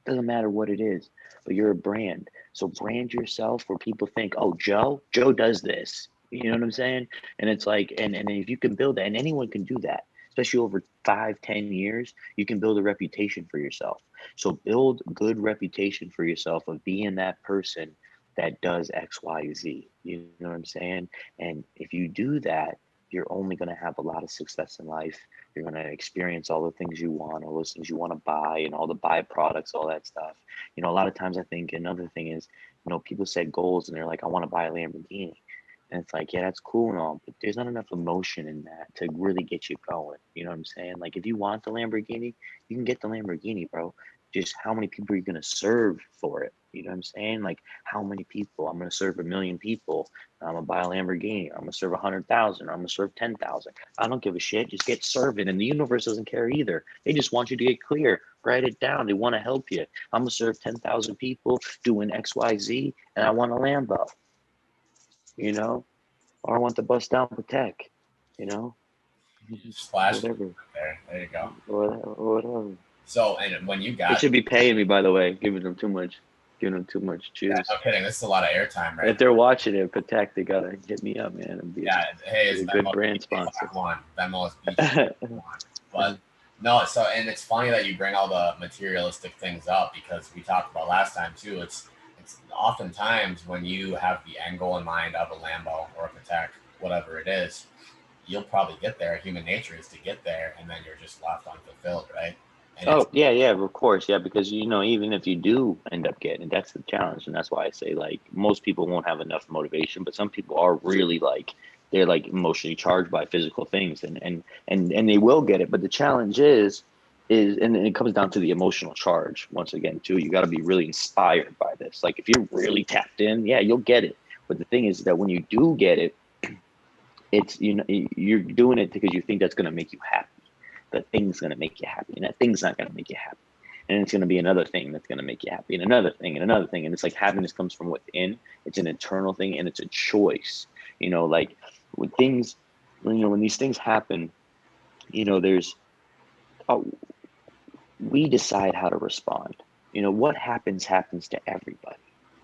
Doesn't matter what it is, but you're a brand. So brand yourself where people think, oh, Joe does this. You know what I'm saying? And it's like, and if you can build that, and anyone can do that, especially over 5, 10 years, you can build a reputation for yourself. So build good reputation for yourself of being that person that does X, Y, Z. You know what I'm saying? And if you do that, you're only going to have a lot of success in life. You're going to experience all the things you want, all those things you want to buy, and all the byproducts, all that stuff. You know, a lot of times I think another thing is, you know, people set goals and they're like, I want to buy a Lamborghini. And it's like, yeah, that's cool and all, but there's not enough emotion in that to really get you going. You know what I'm saying? Like, if you want the Lamborghini, you can get the Lamborghini, bro. Just how many people are you going to serve for it? You know what I'm saying? Like, how many people? I'm going to serve 1 million people. I'm going to buy a Lamborghini. I'm going to serve 100,000. I'm going to serve 10,000. I don't give a shit. Just get serving. And the universe doesn't care either. They just want you to get clear. Write it down. They want to help you. I'm going to serve 10,000 people doing XYZ, and I want a Lambo, you know? Or I want the bust down Protect, you know? You just splashed Whatever. there. There you go. Whatever. So, and when you They got, should be paying me, by the way, giving them too much. Giving them too much yeah, juice. no kidding. This is a lot of airtime right If they're watching it, Protect, they gotta hit me up, man, and now. Yeah. Hey, be it's a good Venmo brand BT sponsor. 1. Venmo is BT 1. But no, so, and it's funny that you bring all the materialistic things up because we talked about last time too. It's oftentimes when you have the end goal in mind of a Lambo or a Patek, whatever it is, you'll probably get there. Human nature is to get there, and then you're just left unfulfilled, right? And it's Oh, yeah, yeah, of course. Yeah, because you know, even if you do end up getting it, that's the challenge. And that's why I say like most people won't have enough motivation, but some people are really like they're like emotionally charged by physical things and they will get it. But the challenge is and it comes down to the emotional charge once again too. You gotta be really inspired by this. Like if you're really tapped in, yeah, you'll get it. But the thing is that when you do get it, it's you know you're doing it because you think that's gonna make you happy. That thing's gonna make you happy, and that thing's not gonna make you happy. And it's gonna be another thing that's gonna make you happy, and another thing, and another thing. And it's like happiness comes from within. It's an internal thing, and it's a choice. You know, like when things, when these things happen, you know, there's uh, we decide how to respond. You know, what happens to everybody.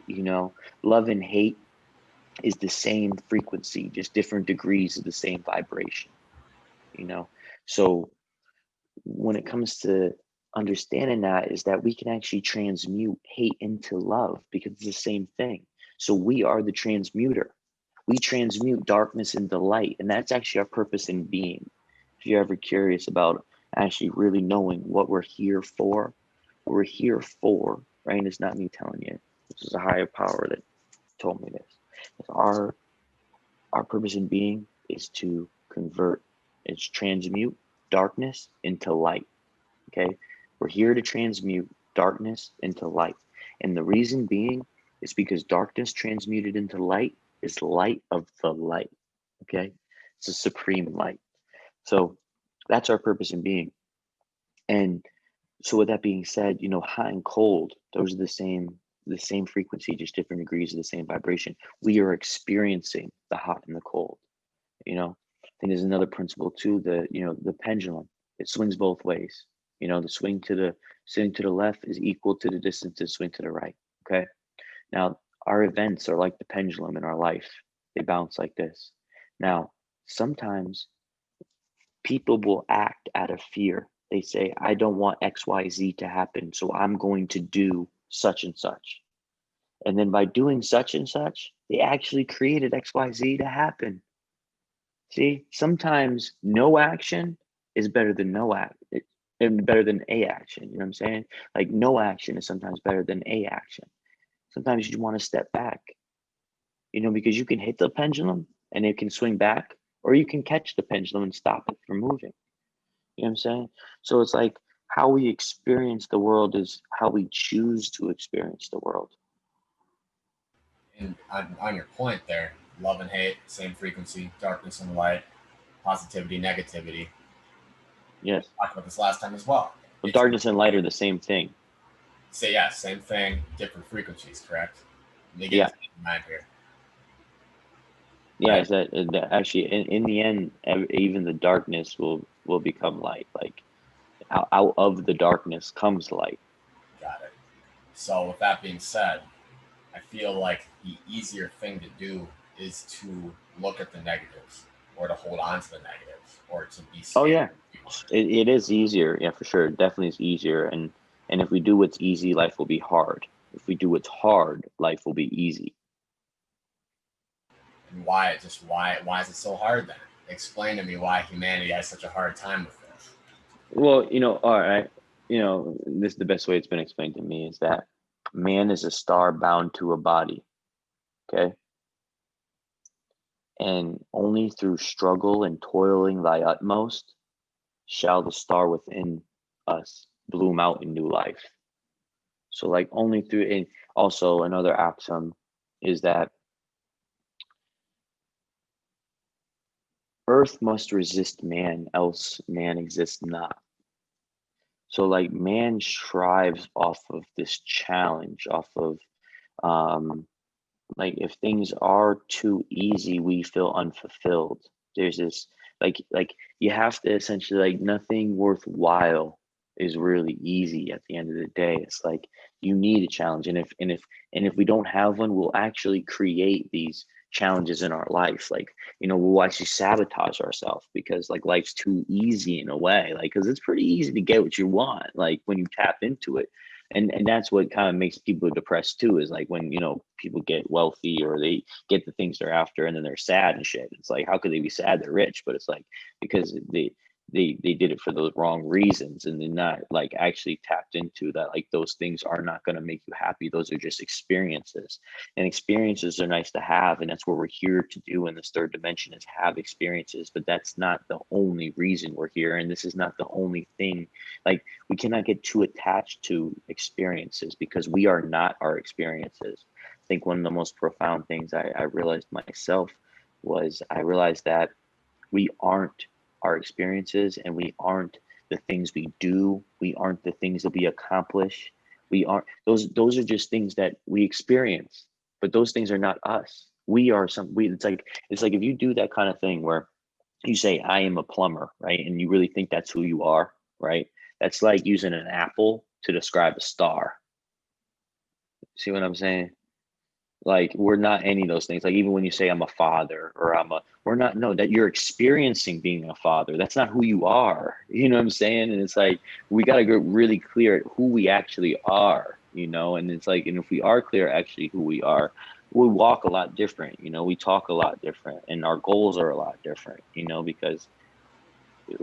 You know, love and hate is the same frequency, just different degrees of the same vibration. You know, so when it comes to understanding that is that we can actually transmute hate into love because it's the same thing. So we are the transmuter. We transmute darkness into light, and that's actually our purpose in being. If you're ever curious about actually really knowing what we're here for, right? And it's not me telling you. This is a higher power that told me this. It's our purpose in being is to convert, it's transmute darkness into light. Okay. We're here to transmute darkness into light. And the reason being is because darkness transmuted into light is light of the light. Okay. It's a supreme light. So that's our purpose in being. And so with that being said, you know, hot and cold, those are the same frequency, just different degrees of the same vibration. We are experiencing the hot and the cold. You know, I think there's another principle too, the pendulum, it swings both ways. You know, the swing to the left is equal to the distance to swing to the right. Okay. Now our events are like the pendulum in our life. They bounce like this. Now, sometimes people will act out of fear. They say, I don't want XYZ to happen, so I'm going to do such and such. And then by doing such and such, they actually created XYZ to happen. See, sometimes no action is better than no act and better than a action. You know what I'm saying? Like no action is sometimes better than a action. Sometimes you want to step back, because you can hit the pendulum and it can swing back, or you can catch the pendulum and stop it from moving. You know what I'm saying? So it's like how we experience the world is how we choose to experience the world. And on your point there, love and hate, same frequency, darkness and light, positivity, negativity. We Yes. talked about this last time as well. Well, It's darkness and light are the same thing. say yeah, same thing, different frequencies, correct? Let me get Yeah. this in mind here. Yeah. Right. Is that actually in the end, even the darkness will become light. Like out of the darkness comes light. Got it. So with that being said, I feel like the easier thing to do is to look at the negatives or to hold on to the negatives or to be Oh scared yeah, if you want. it is easier. Yeah, for sure. Definitely is easier. And if we do what's easy, life will be hard. If we do what's hard, life will be easy. And why is it so hard then? Explain to me why humanity has such a hard time with this. Well, all right. This is the best way it's been explained to me is that man is a star bound to a body. Okay. And only through struggle and toiling thy utmost shall the star within us bloom out in new life. So, like, only through, and also another axiom is that earth must resist man, else man exists not. So, like, man strives off of this challenge, off of, um, like, if things are too easy, we feel unfulfilled. There's this, like you have to essentially, like, nothing worthwhile is really easy at the end of the day. It's like you need a challenge, and if we don't have one, we'll actually create these challenges in our life. Like, we'll actually sabotage ourselves because, like, life's too easy in a way, like, because it's pretty easy to get what you want, like, when you tap into it. And that's what kind of makes people depressed too, is like when people get wealthy or they get the things they're after and then they're sad and shit. It's like, how could they be sad? They're rich. But it's like because they did it for those wrong reasons, and they're not, like, actually tapped into that, like, those things are not going to make you happy. Those are just experiences, and experiences are nice to have, and that's what we're here to do in this third dimension, is have experiences. But that's not the only reason we're here, and this is not the only thing. Like, we cannot get too attached to experiences because we are not our experiences. I think one of the most profound things I realized myself was I realized that we aren't our experiences, and we aren't the things we do. We aren't the things that we accomplish. We aren't those are just things that we experience, but those things are not us. We are some we it's like if you do that kind of thing where you say I am a plumber, right? And you really think that's who you are, right? That's like using an apple to describe a star. See what I'm saying? Like, we're not any of those things. Like, even when you say I'm a father or we're not, no, that you're experiencing being a father. That's not who you are. You know what I'm saying? And it's like, we got to get really clear at who we actually are, and it's like, and if we are clear actually who we are, we walk a lot different, we talk a lot different, and our goals are a lot different, because,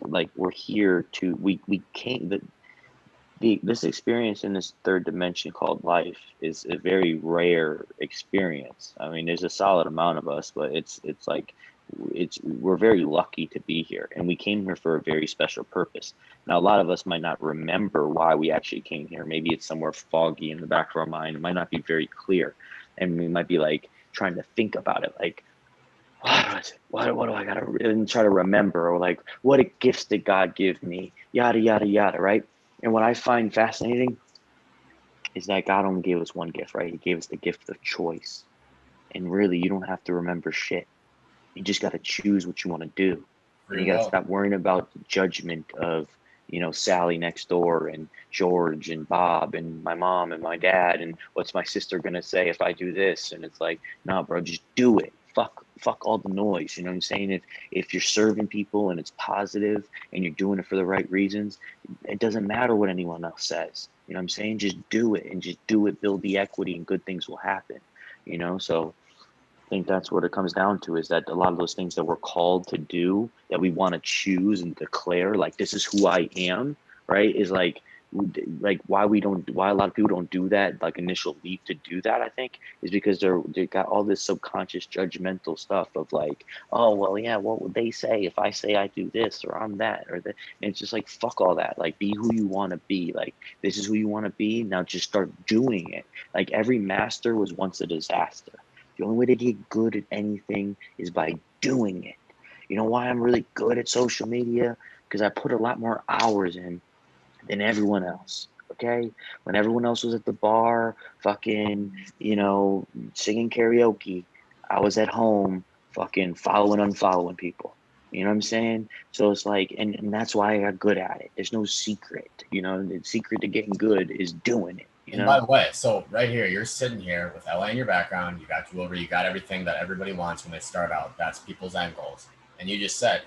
like, we're here to, we can't, this experience in this third dimension called life is a very rare experience. I mean, there's a solid amount of us, but it's like we're very lucky to be here, and we came here for a very special purpose. Now, a lot of us might not remember why we actually came here. Maybe it's somewhere foggy in the back of our mind. It might not be very clear, and we might be like trying to think about it, like, what do I gotta, and try to remember, or like, what gifts did God give me, yada yada yada, right? And what I find fascinating is that God only gave us one gift, right? He gave us the gift of choice. And really, you don't have to remember shit. You just got to choose what you want to do. And Free you got to will. stop worrying about the judgment of, Sally next door and George and Bob and my mom and my dad. And what's my sister going to say if I do this? And it's like, nah, bro, just do it. Fuck all the noise. You know what I'm saying? If you're serving people and it's positive and you're doing it for the right reasons, it doesn't matter what anyone else says. You know what I'm saying? Just do it, and just do it, build the equity, and good things will happen. So think that's what it comes down to, is that a lot of those things that we're called to do, that we want to choose and declare, like, this is who I am, right? Is like, why a lot of people don't do that, like initial leap to do that, I think, is because they got all this subconscious judgmental stuff of like, oh, well, yeah, what would they say if I say I do this or I'm that or that? And it's just like, fuck all that. Like, be who you want to be. Like, this is who you want to be. Now just start doing it. Like, every master was once a disaster. The only way to get good at anything is by doing it. You know why I'm really good at social media? Because I put a lot more hours in than everyone else. Okay. When everyone else was at the bar, fucking, singing karaoke, I was at home, fucking unfollowing people. You know what I'm saying? So it's like, and that's why I got good at it. There's no secret. The secret to getting good is doing it. And by the way, so right here, you're sitting here with LA in your background. You got jewelry. You got everything that everybody wants when they start out. That's people's end goals. And you just said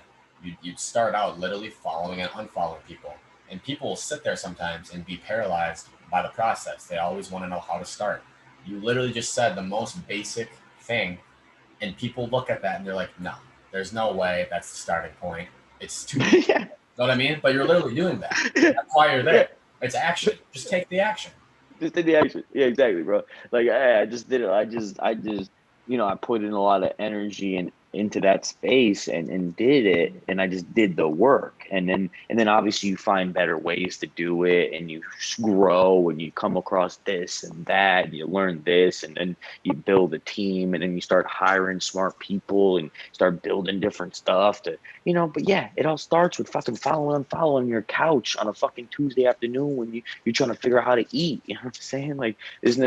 you'd start out literally following and unfollowing people. And people will sit there sometimes and be paralyzed by the process. They always want to know how to start. You literally just said the most basic thing. And people look at that and they're like, no, there's no way that's the starting point. It's too easy. Yeah. You know what I mean? But you're literally doing that. That's why you're there. It's action. Just take the action. Just did the action. Yeah, exactly, bro. Like I just did it. I put in a lot of energy and into that space and did it, and I just did the work. And then obviously you find better ways to do it, and you grow, and you come across this and that, and you learn this, and then you build a team, and then you start hiring smart people and start building different stuff but yeah, it all starts with fucking following your couch on a fucking Tuesday afternoon when you're trying to figure out how to eat. You know what I'm saying? Like, there's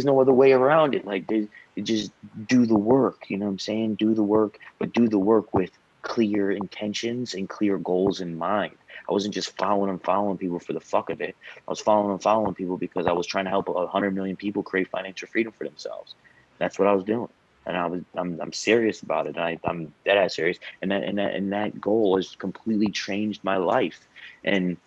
no other way around it. Like, you just do the work. You know what I'm saying? Do the work, but do the work with clear intentions and clear goals in mind. I wasn't just following people for the fuck of it. I was following people because I was trying to help 100 million people create financial freedom for themselves. That's what I was doing. And I'm serious about it. And I'm dead ass serious. And that goal has completely changed my life. And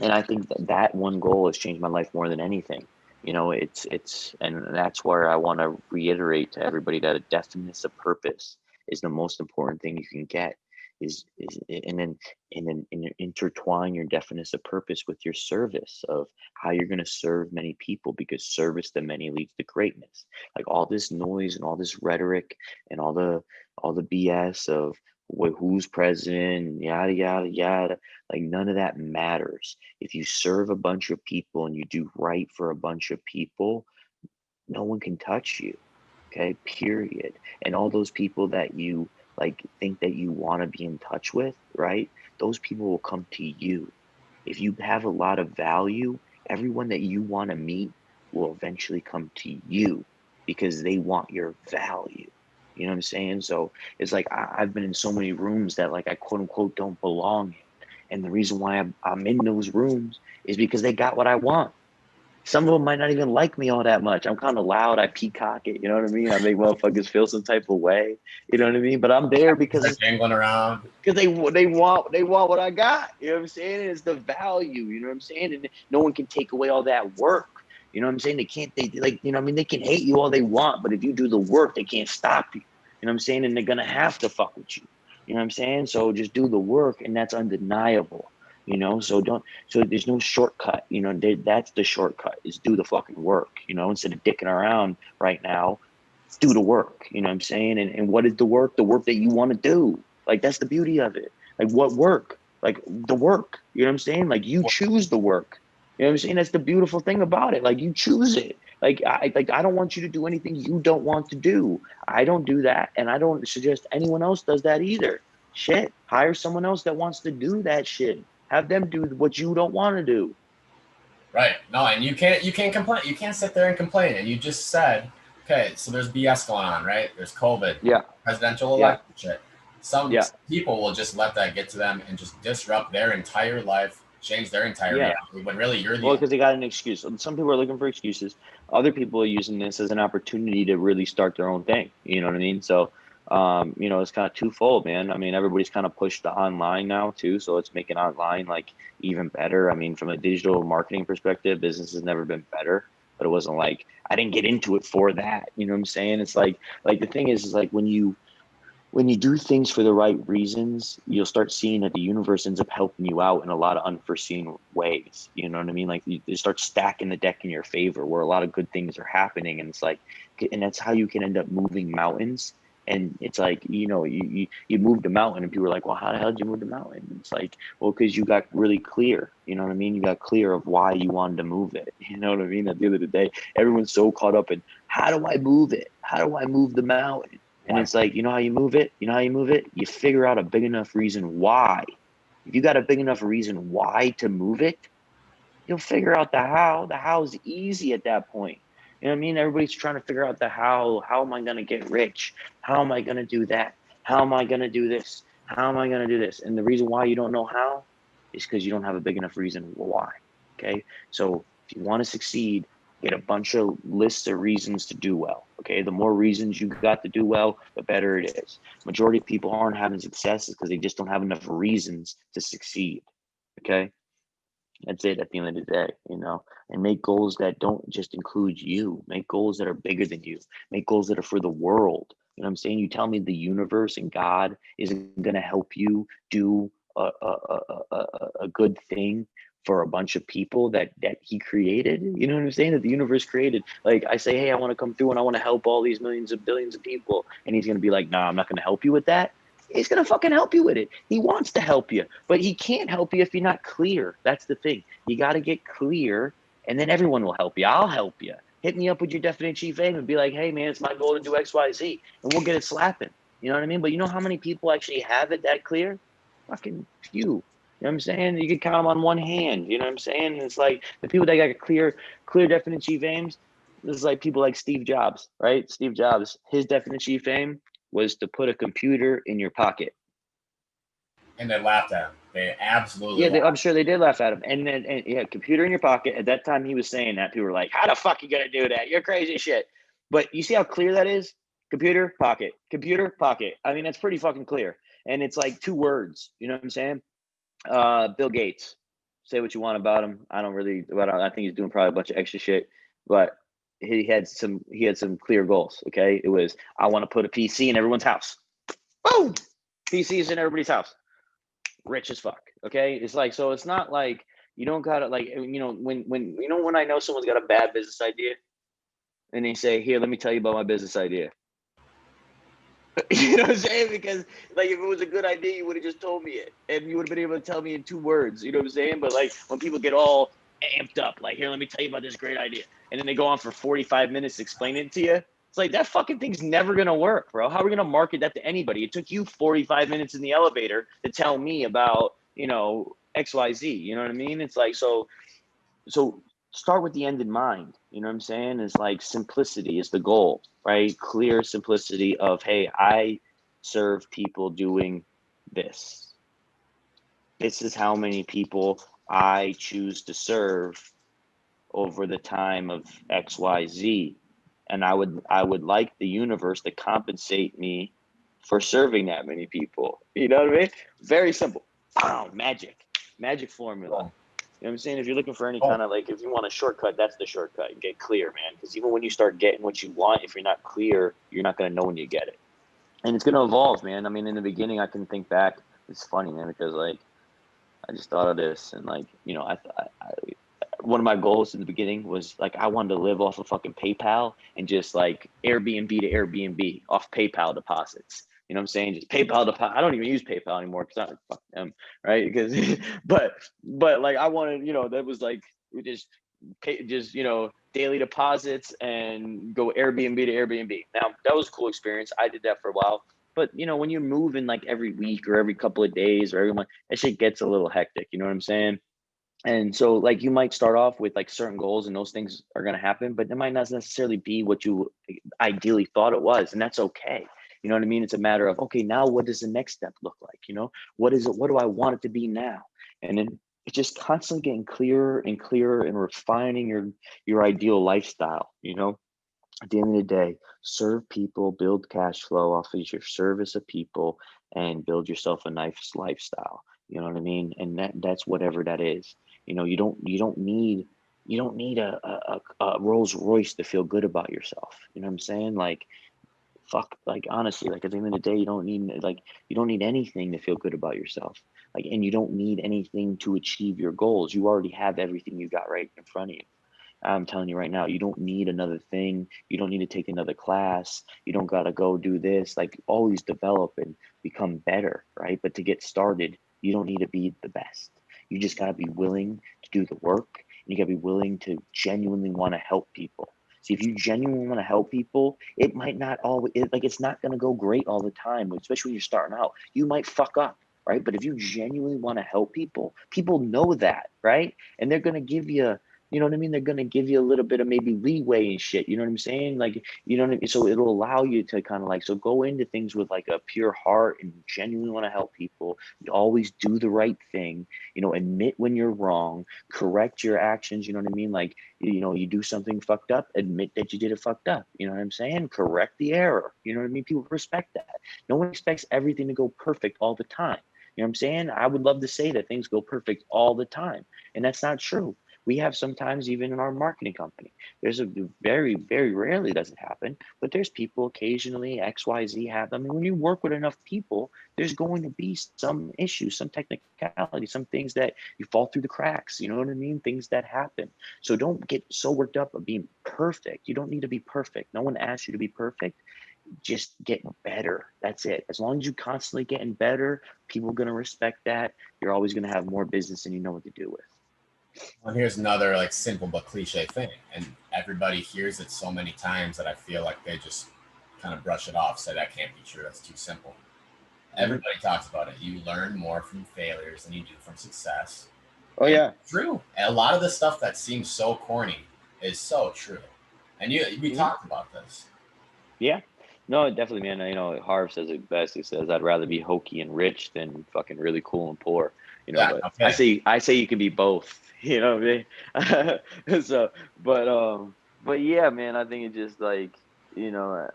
I think that one goal has changed my life more than anything. And that's where I want to reiterate to everybody that a definiteness of purpose is the most important thing you can get. And then intertwine your definiteness of purpose with your service of how you're going to serve many people, because service to many leads to greatness. Like, all this noise and all this rhetoric and all the BS of who's president, yada yada yada, like, none of that matters. If you serve a bunch of people and you do right for a bunch of people, no one can touch you. Okay, period. And all those people that you like think that you want to be in touch with, right? Those people will come to you. If you have a lot of value, everyone that you want to meet will eventually come to you because they want your value. You know what I'm saying? So it's like I've been in so many rooms that, like, I quote unquote don't belong in. And the reason why I'm in those rooms is because they got what I want. Some of them might not even like me all that much. I'm kind of loud. I peacock it. You know what I mean? I make motherfuckers feel some type of way. You know what I mean? But I'm there They're because dangling around. they want what I got. You know what I'm saying? It's the value. You know what I'm saying? And no one can take away all that work. You know what I'm saying? They can't. They like. You know what I mean? They can hate you all they want, but if you do the work, they can't stop you. You know what I'm saying? And they're gonna have to fuck with you. You know what I'm saying? So just do the work, and that's undeniable. So there's no shortcut. That's the shortcut, is do the fucking work. Instead of dicking around right now, do the work. You know what I'm saying? And what is the work? The work that you want to do. Like, that's the beauty of it. Like, what work? Like, the work. You know what I'm saying? Like, you choose the work. You know what I'm saying? That's the beautiful thing about it. Like, you choose it. I don't want you to do anything you don't want to do. I don't do that, and I don't suggest anyone else does that either. Shit, hire someone else that wants to do that shit. Have them do what you don't want to do. Right. No, and you can't complain. You can't sit there and complain. And you just said, okay, so there's BS going on, right? There's COVID, Yeah, presidential yeah, election shit. Some yeah, people will just let that get to them and just disrupt their entire life, change their entire yeah. reality, when really you're the Well, because they got an excuse. Some people are looking for excuses. Other people are using this as an opportunity to really start their own thing. You know what I mean? So, it's kind of twofold, man. I mean, everybody's kind of pushed to online now too, so it's making online like even better. I mean, from a digital marketing perspective, business has never been better. But it wasn't like I didn't get into it for that. You know what I'm saying? It's like the thing is like when you when you do things for the right reasons, you'll start seeing that the universe ends up helping you out in a lot of unforeseen ways. You know what I mean? Like you start stacking the deck in your favor where a lot of good things are happening. And it's like, and that's how you can end up moving mountains. And it's like, you moved a mountain and people are like, well, how the hell did you move the mountain? And it's like, well, because you got really clear, you know what I mean? You got clear of why you wanted to move it. You know what I mean? At the end of the day, everyone's so caught up in how do I move it? How do I move the mountain? And Right. it's like, you know how you move it? You know how you move it? You figure out a big enough reason why. If you got a big enough reason why to move it, you'll figure out the how. The how is easy at that point. You know what I mean? Everybody's trying to figure out the how. How am I going to get rich? How am I going to do that? How am I going to do this? How am I going to do this? And the reason why you don't know how is because you don't have a big enough reason why. Okay. So if you want to succeed, get a bunch of lists of reasons to do well. Okay. The more reasons you got to do well, the better it is. Majority of people aren't having successes because they just don't have enough reasons to succeed. Okay. That's it at the end of the day, and make goals that don't just include you. Make goals that are bigger than you. Make goals that are for the world. You know what I'm saying? You tell me the universe and God isn't going to help you do a good thing for a bunch of people that he created. You know what I'm saying? That the universe created. Like I say, hey, I want to come through and I want to help all these millions of billions of people. And he's going to be like, nah, I'm not going to help you with that. He's going to fucking help you with it. He wants to help you, but he can't help you if you're not clear. That's the thing. You got to get clear, and then everyone will help you. I'll help you. Hit me up with your definite chief aim and be like, hey, man, it's my goal to do X, Y, Z, and we'll get it slapping. You know what I mean? But you know how many people actually have it that clear? Fucking few. You know what I'm saying? You can count them on one hand. You know what I'm saying? And it's like the people that got clear definite chief aims. This is like people like Steve Jobs, right? Steve Jobs, his definite chief aim was to put a computer in your pocket. And they laughed at him. They absolutely Yeah, I'm laughed. sure they did laugh at him. And then, and yeah, computer in your pocket. At that time, he was saying that people were like, "How the fuck you gonna do that? You're crazy as shit." But you see how clear that is? Computer pocket, computer pocket. I mean, that's pretty fucking clear. And it's like two words. You know what I'm saying? Bill Gates. Say what you want about him. I don't really. I think he's doing probably a bunch of extra shit. But he had some clear goals. Okay, it was I want to put a PC in everyone's house. Boom, PCs in everybody's house. Rich as fuck. Okay, it's like, so it's not like you don't gotta, like, when I know someone's got a bad business idea and they say, here, let me tell you about my business idea. You know what I'm saying? Because like if it was a good idea, you would have just told me it and you would have been able to tell me in 2 words. You know what I'm saying? But like when people get all amped up, like, here, let me tell you about this great idea, and then they go on for 45 minutes explaining it to you. It's like that fucking thing's never gonna work, bro. How are we gonna market that to anybody? It took you 45 minutes in the elevator to tell me about, XYZ. You know what I mean? It's like, so start with the end in mind. You know what I'm saying? It's like simplicity is the goal, right? Clear simplicity of, hey, I serve people doing this. This is how many people I choose to serve over the time of XYZ. And I would like the universe to compensate me for serving that many people. You know what I mean? Very simple. Wow, magic formula. Cool. You know what I'm saying? If you're looking for any Cool. kind of, like, if you want a shortcut, that's the shortcut. Get clear, man. Because even when you start getting what you want, if you're not clear, you're not going to know when you get it. And it's going to evolve, man. I mean, in the beginning, I can think back. It's funny, man, because like I just thought of this, and like, I one of my goals in the beginning was like I wanted to live off of fucking PayPal and just like Airbnb to Airbnb off PayPal deposits. You know what I'm saying? Just PayPal deposit. I don't even use PayPal anymore because I fuck them, right? Because but like I wanted, that was like we just pay, just daily deposits and go Airbnb to Airbnb. Now that was a cool experience. I did that for a while. But when you're moving like every week or every couple of days or every month, that shit gets a little hectic. You know what I'm saying? And so like you might start off with like certain goals and those things are going to happen, but it might not necessarily be what you ideally thought it was. And that's okay. You know what I mean? It's a matter of, okay, now what does the next step look like? What is it? What do I want it to be now? And then it's just constantly getting clearer and clearer and refining your ideal lifestyle. At the end of the day, serve people, build cash flow off of your service of people, and build yourself a nice lifestyle. You know what I mean? And that's whatever that is. You don't need a Rolls Royce to feel good about yourself. You know what I'm saying? Like fuck, like honestly, like at the end of the day, you don't need anything to feel good about yourself. Like, and you don't need anything to achieve your goals. You already have everything you got right in front of you. I'm telling you right now, you don't need another thing. You don't need to take another class. You don't got to go do this. Like, always develop and become better, right? But to get started, you don't need to be the best. You just got to be willing to do the work, and you got to be willing to genuinely want to help people. See, if you genuinely want to help people, it might not always, it's not going to go great all the time, especially when you're starting out. You might fuck up, right? But if you genuinely want to help people, people know that, right? And they're going to give you, you know what I mean? They're gonna give you a little bit of maybe leeway and shit. You know what I'm saying? Like, you know what I mean? So it'll allow you to kind of like, so go into things with like a pure heart and genuinely want to help people. Always do the right thing. You know, admit when you're wrong, correct your actions. You know what I mean? Like, you know, you do something fucked up, admit that you did it fucked up. You know what I'm saying? Correct the error. You know what I mean? People respect that. No one expects everything to go perfect all the time. You know what I'm saying? I would love to say that things go perfect all the time, and that's not true. We have sometimes, even in our marketing company, there's a very, very rarely does it happen, but there's people occasionally, XYZ have them. And when you work with enough people, there's going to be some issues, some technicality, some things that you fall through the cracks. You know what I mean? Things that happen. So don't get so worked up of being perfect. You don't need to be perfect. No one asks you to be perfect. Just get better. That's it. As long as you constantly getting better, people are going to respect that. You're always going to have more business and you know what to do with. Well, here's another like simple but cliche thing, and everybody hears it so many times that I feel like they just kind of brush it off, say that can't be true, that's too simple. Mhm. Everybody talks about it. You learn more from failures than you do from success. Oh, And yeah. it's true. And a lot of the stuff that seems so corny is so true. And we Mhm. talked about this. Yeah. No, definitely, man. You know, Harv says it best. He says, "I'd rather be hokey and rich than fucking really cool and poor." You know, Yeah, but no kidding. I say you can be both. You know what I mean? So, but yeah, man. I think it just like, you know,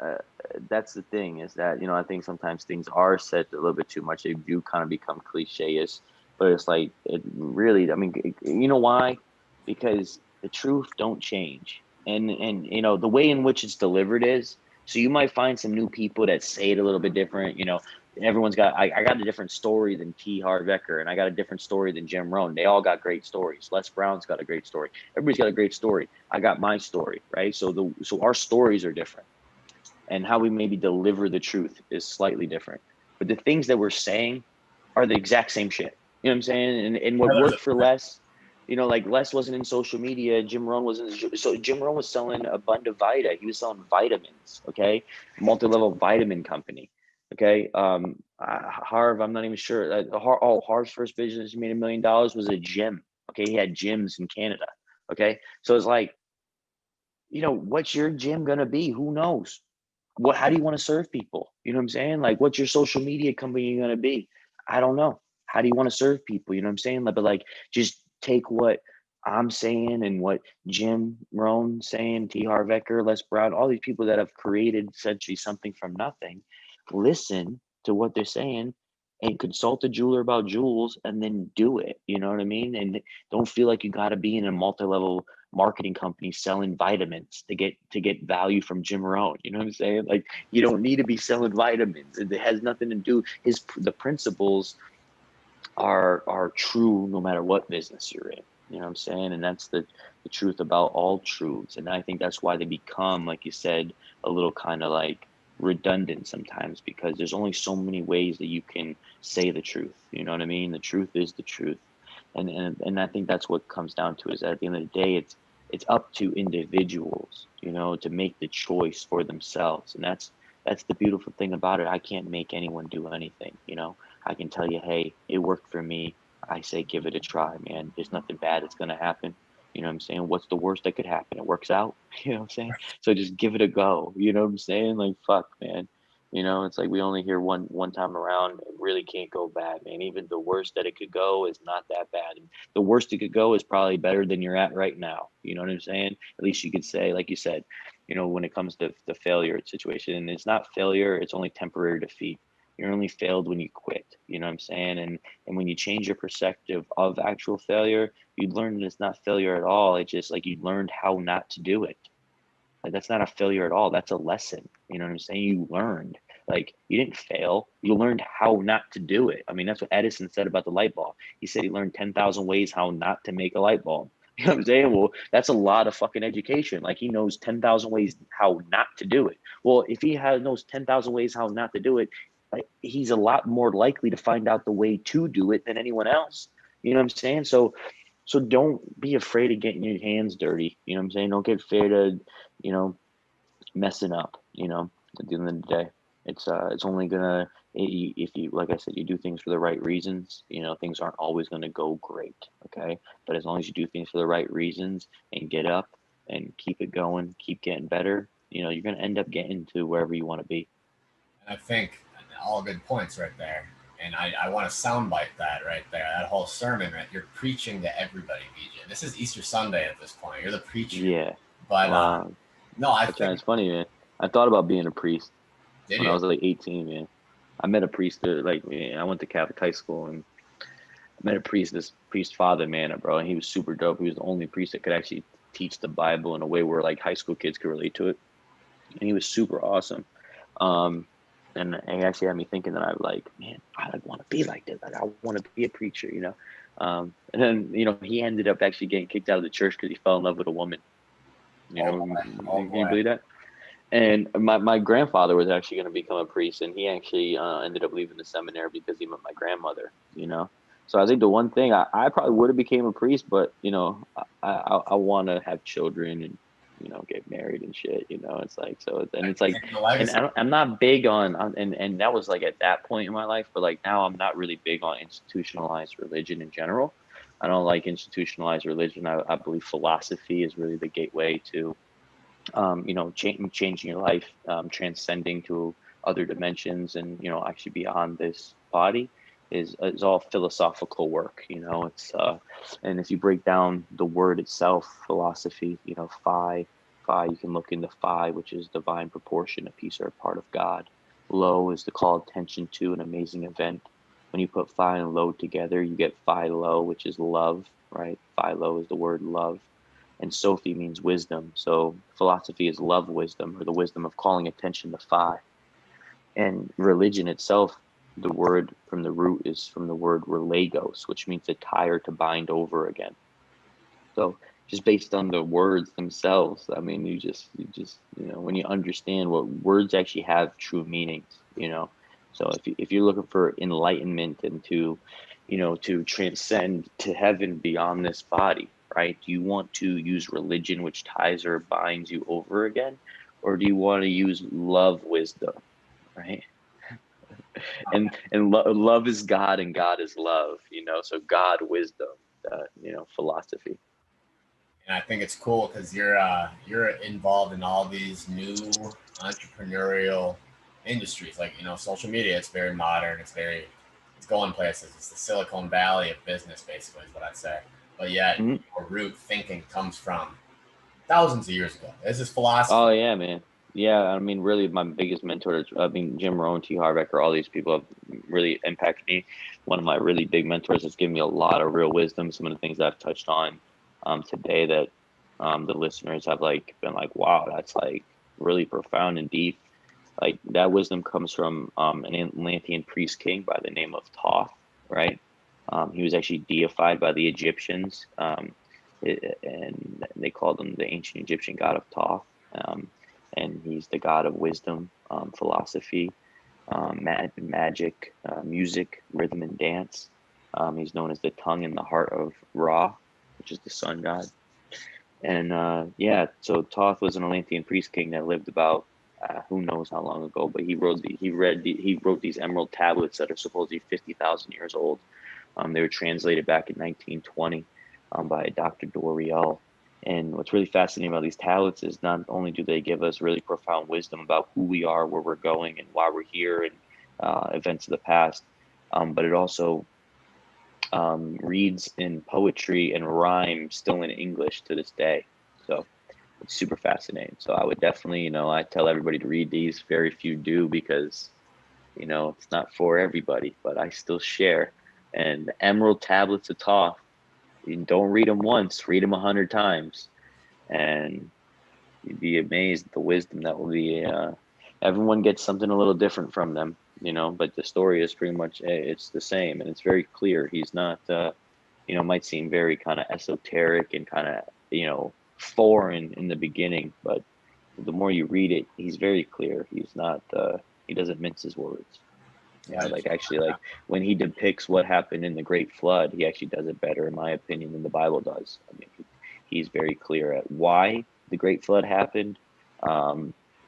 that's the thing is that, you know, I think sometimes things are said a little bit too much. They do kind of become cliche-ish, but it's like it really. I mean, you know why? Because the truth don't change, and you know the way in which it's delivered is. So you might find some new people that say it a little bit different. You know, everyone's got, I got a different story than T. Harv Eker, and I got a different story than Jim Rohn. They all got great stories. Les Brown's got a great story. Everybody's got a great story. I got my story, right? So our stories are different, and how we maybe deliver the truth is slightly different. But the things that we're saying are the exact same shit. You know what I'm saying? And what Yeah, there's a worked for Les, you know, like Les wasn't in social media. Jim Rohn wasn't. So Jim Rohn was selling a Vita. He was selling vitamins. Okay, multi-level vitamin company. Okay, Harv. I'm not even sure. Harv's first business he made $1 million was a gym. Okay, he had gyms in Canada. Okay, so it's like, you know, what's your gym gonna be? Who knows? How do you want to serve people? You know what I'm saying? Like, what's your social media company going to be? I don't know. How do you want to serve people? You know what I'm saying? But like, just take what I'm saying and what Jim Rohn saying, T. Harv Eker, Les Brown, all these people that have created essentially something from nothing. Listen to what they're saying and consult a jeweler about jewels and then do it. You know what I mean? And don't feel like you got to be in a multi-level marketing company selling vitamins to get value from Jim Rohn. You know what I'm saying? Like, you don't need to be selling vitamins. It has nothing to do. The principles are true no matter what business you're in. You know what I'm saying? And that's the truth about all truths. And I think that's why they become, like you said, a little kind of like redundant sometimes, because there's only so many ways that you can say the truth. You know what I mean? The truth is the truth. And I think that's what comes down to is at the end of the day, it's up to individuals, you know, to make the choice for themselves. And that's the beautiful thing about it. I can't make anyone do anything, you know. I can tell you, hey, it worked for me. I say give it a try, man. There's nothing bad that's gonna happen. You know what I'm saying? What's the worst that could happen? It works out. You know what I'm saying? So just give it a go. You know what I'm saying? Like, fuck, man. You know, it's like we only hear one time around. It really can't go bad, man. Even the worst that it could go is not that bad. And the worst it could go is probably better than you're at right now. You know what I'm saying? At least you could say, like you said, you know, when it comes to the failure situation, and it's not failure, it's only temporary defeat. You're only failed when you quit. You know what I'm saying? And when you change your perspective of actual failure, you learn that it's not failure at all. It's just like you learned how not to do it. Like, that's not a failure at all. That's a lesson. You know what I'm saying? You learned. Like, you didn't fail. You learned how not to do it. I mean, that's what Edison said about the light bulb. He said he learned 10,000 ways how not to make a light bulb. You know what I'm saying? Well, that's a lot of fucking education. Like, he knows 10,000 ways how not to do it. Well, if he knows 10,000 ways how not to do it, like, he's a lot more likely to find out the way to do it than anyone else. You know what I'm saying? So don't be afraid of getting your hands dirty. You know what I'm saying? Don't get afraid of, you know, messing up. You know, at the end of the day, it's only gonna, if you, like I said, you do things for the right reasons. You know, things aren't always gonna go great. Okay, but as long as you do things for the right reasons and get up and keep it going, keep getting better, you know, you're gonna end up getting to wherever you want to be. And I think all good points right there. And I want to soundbite that right there. That whole sermon, right? You're preaching to everybody, BJ. This is Easter Sunday at this point. You're the preacher. Yeah. But Wow. no, I That's right. think, It's funny, man. I thought about being a priest did when I you? was like 18, man. I met a priest like, man, I went to Catholic high school, and I met a priest, this priest father, man, bro, and he was super dope. He was the only priest that could actually teach the Bible in a way where like high school kids could relate to it. And he was super awesome. Um, and he actually had me thinking that I like, man, I like want to be like this. Like, I want to be a preacher, you know. And then, you know, he ended up actually getting kicked out of the church because he fell in love with a woman. You Oh know, boy. Oh can you boy. believe that? And my grandfather was actually going to become a priest, and he actually ended up leaving the seminary because he met my grandmother. You know, so I think the one thing I probably would have became a priest, but you know, I want to have children and, you know, get married and shit. You know, it's like, so and it's like, Continue the and legacy. I'm not big on and that was like at that point in my life, but like now I'm not really big on institutionalized religion in general. I don't like institutionalized religion. I believe philosophy is really the gateway to, you know, changing your life, transcending to other dimensions, and, you know, actually beyond this body is all philosophical work. You know, and if you break down the word itself, philosophy, you know, phi, you can look into phi, which is divine proportion, a piece or a part of God. Lo is to call attention to an amazing event. When you put phi and lo together, you get phi lo, which is love, right? Phi lo is the word love, and Sophie means wisdom. So philosophy is love wisdom, or the wisdom of calling attention to Phi. And religion itself, the word from the root is from the word relagos, which means to tie or to bind over again. So just based on the words themselves, I mean, you know, when you understand what words actually have true meanings, you know. So if you're looking for enlightenment and to, you know, to transcend to heaven beyond this body, right? Do you want to use religion, which ties or binds you over again, or do you want to use love wisdom, right? And love is God, and God is love, you know. So God wisdom, you know, philosophy. And I think it's cool because you're involved in all these new entrepreneurial industries, like social media. It's very modern. It's going places. It's the Silicon Valley of business, basically, is what I'd say. But yet, Mhm. your root thinking comes from thousands of years ago. This is philosophy. Oh yeah, man. Yeah, I mean, really, my biggest mentors. I mean, Jim Rohn, T. Harbecker, all these people have really impacted me. One of my really big mentors has given me a lot of real wisdom. Some of the things that I've touched on today that the listeners have like been like, wow, that's like really profound and deep. Like, that wisdom comes from an Atlantean priest king by the name of Thoth, right? He was actually deified by the Egyptians, and they called him the ancient Egyptian god of Thoth. Um, and he's the god of wisdom, philosophy, magic, music, rhythm, and dance. He's known as the tongue and the heart of Ra, which is the sun god. And yeah, so Thoth was an Atlantean priest king that lived about who knows how long ago, but he wrote these emerald tablets that are supposedly 50,000 years old. They were translated back in 1920 by Dr. Doriel. And what's really fascinating about these tablets is not only do they give us really profound wisdom about who we are, where we're going, and why we're here, and events of the past, but it also reads in poetry and rhyme still in English to this day. So it's super fascinating. So I would definitely, you know, I tell everybody to read these. Very few do because, you know, it's not for everybody, but I still share. And the Emerald Tablets of Thoth, you don't read them once, read them 100 times. And You'd be amazed at the wisdom that will be. Everyone gets something a little different from them, but the story is pretty much it's the same, and it's very clear. He's not, might seem very kind of esoteric and kind of foreign in the beginning, but the more you read it, he's very clear. He's not. He doesn't mince his words. Yeah, like actually, like when he depicts what happened in the Great Flood, he actually does it better, in my opinion, than the Bible does. I mean, he's very clear at why the Great Flood happened,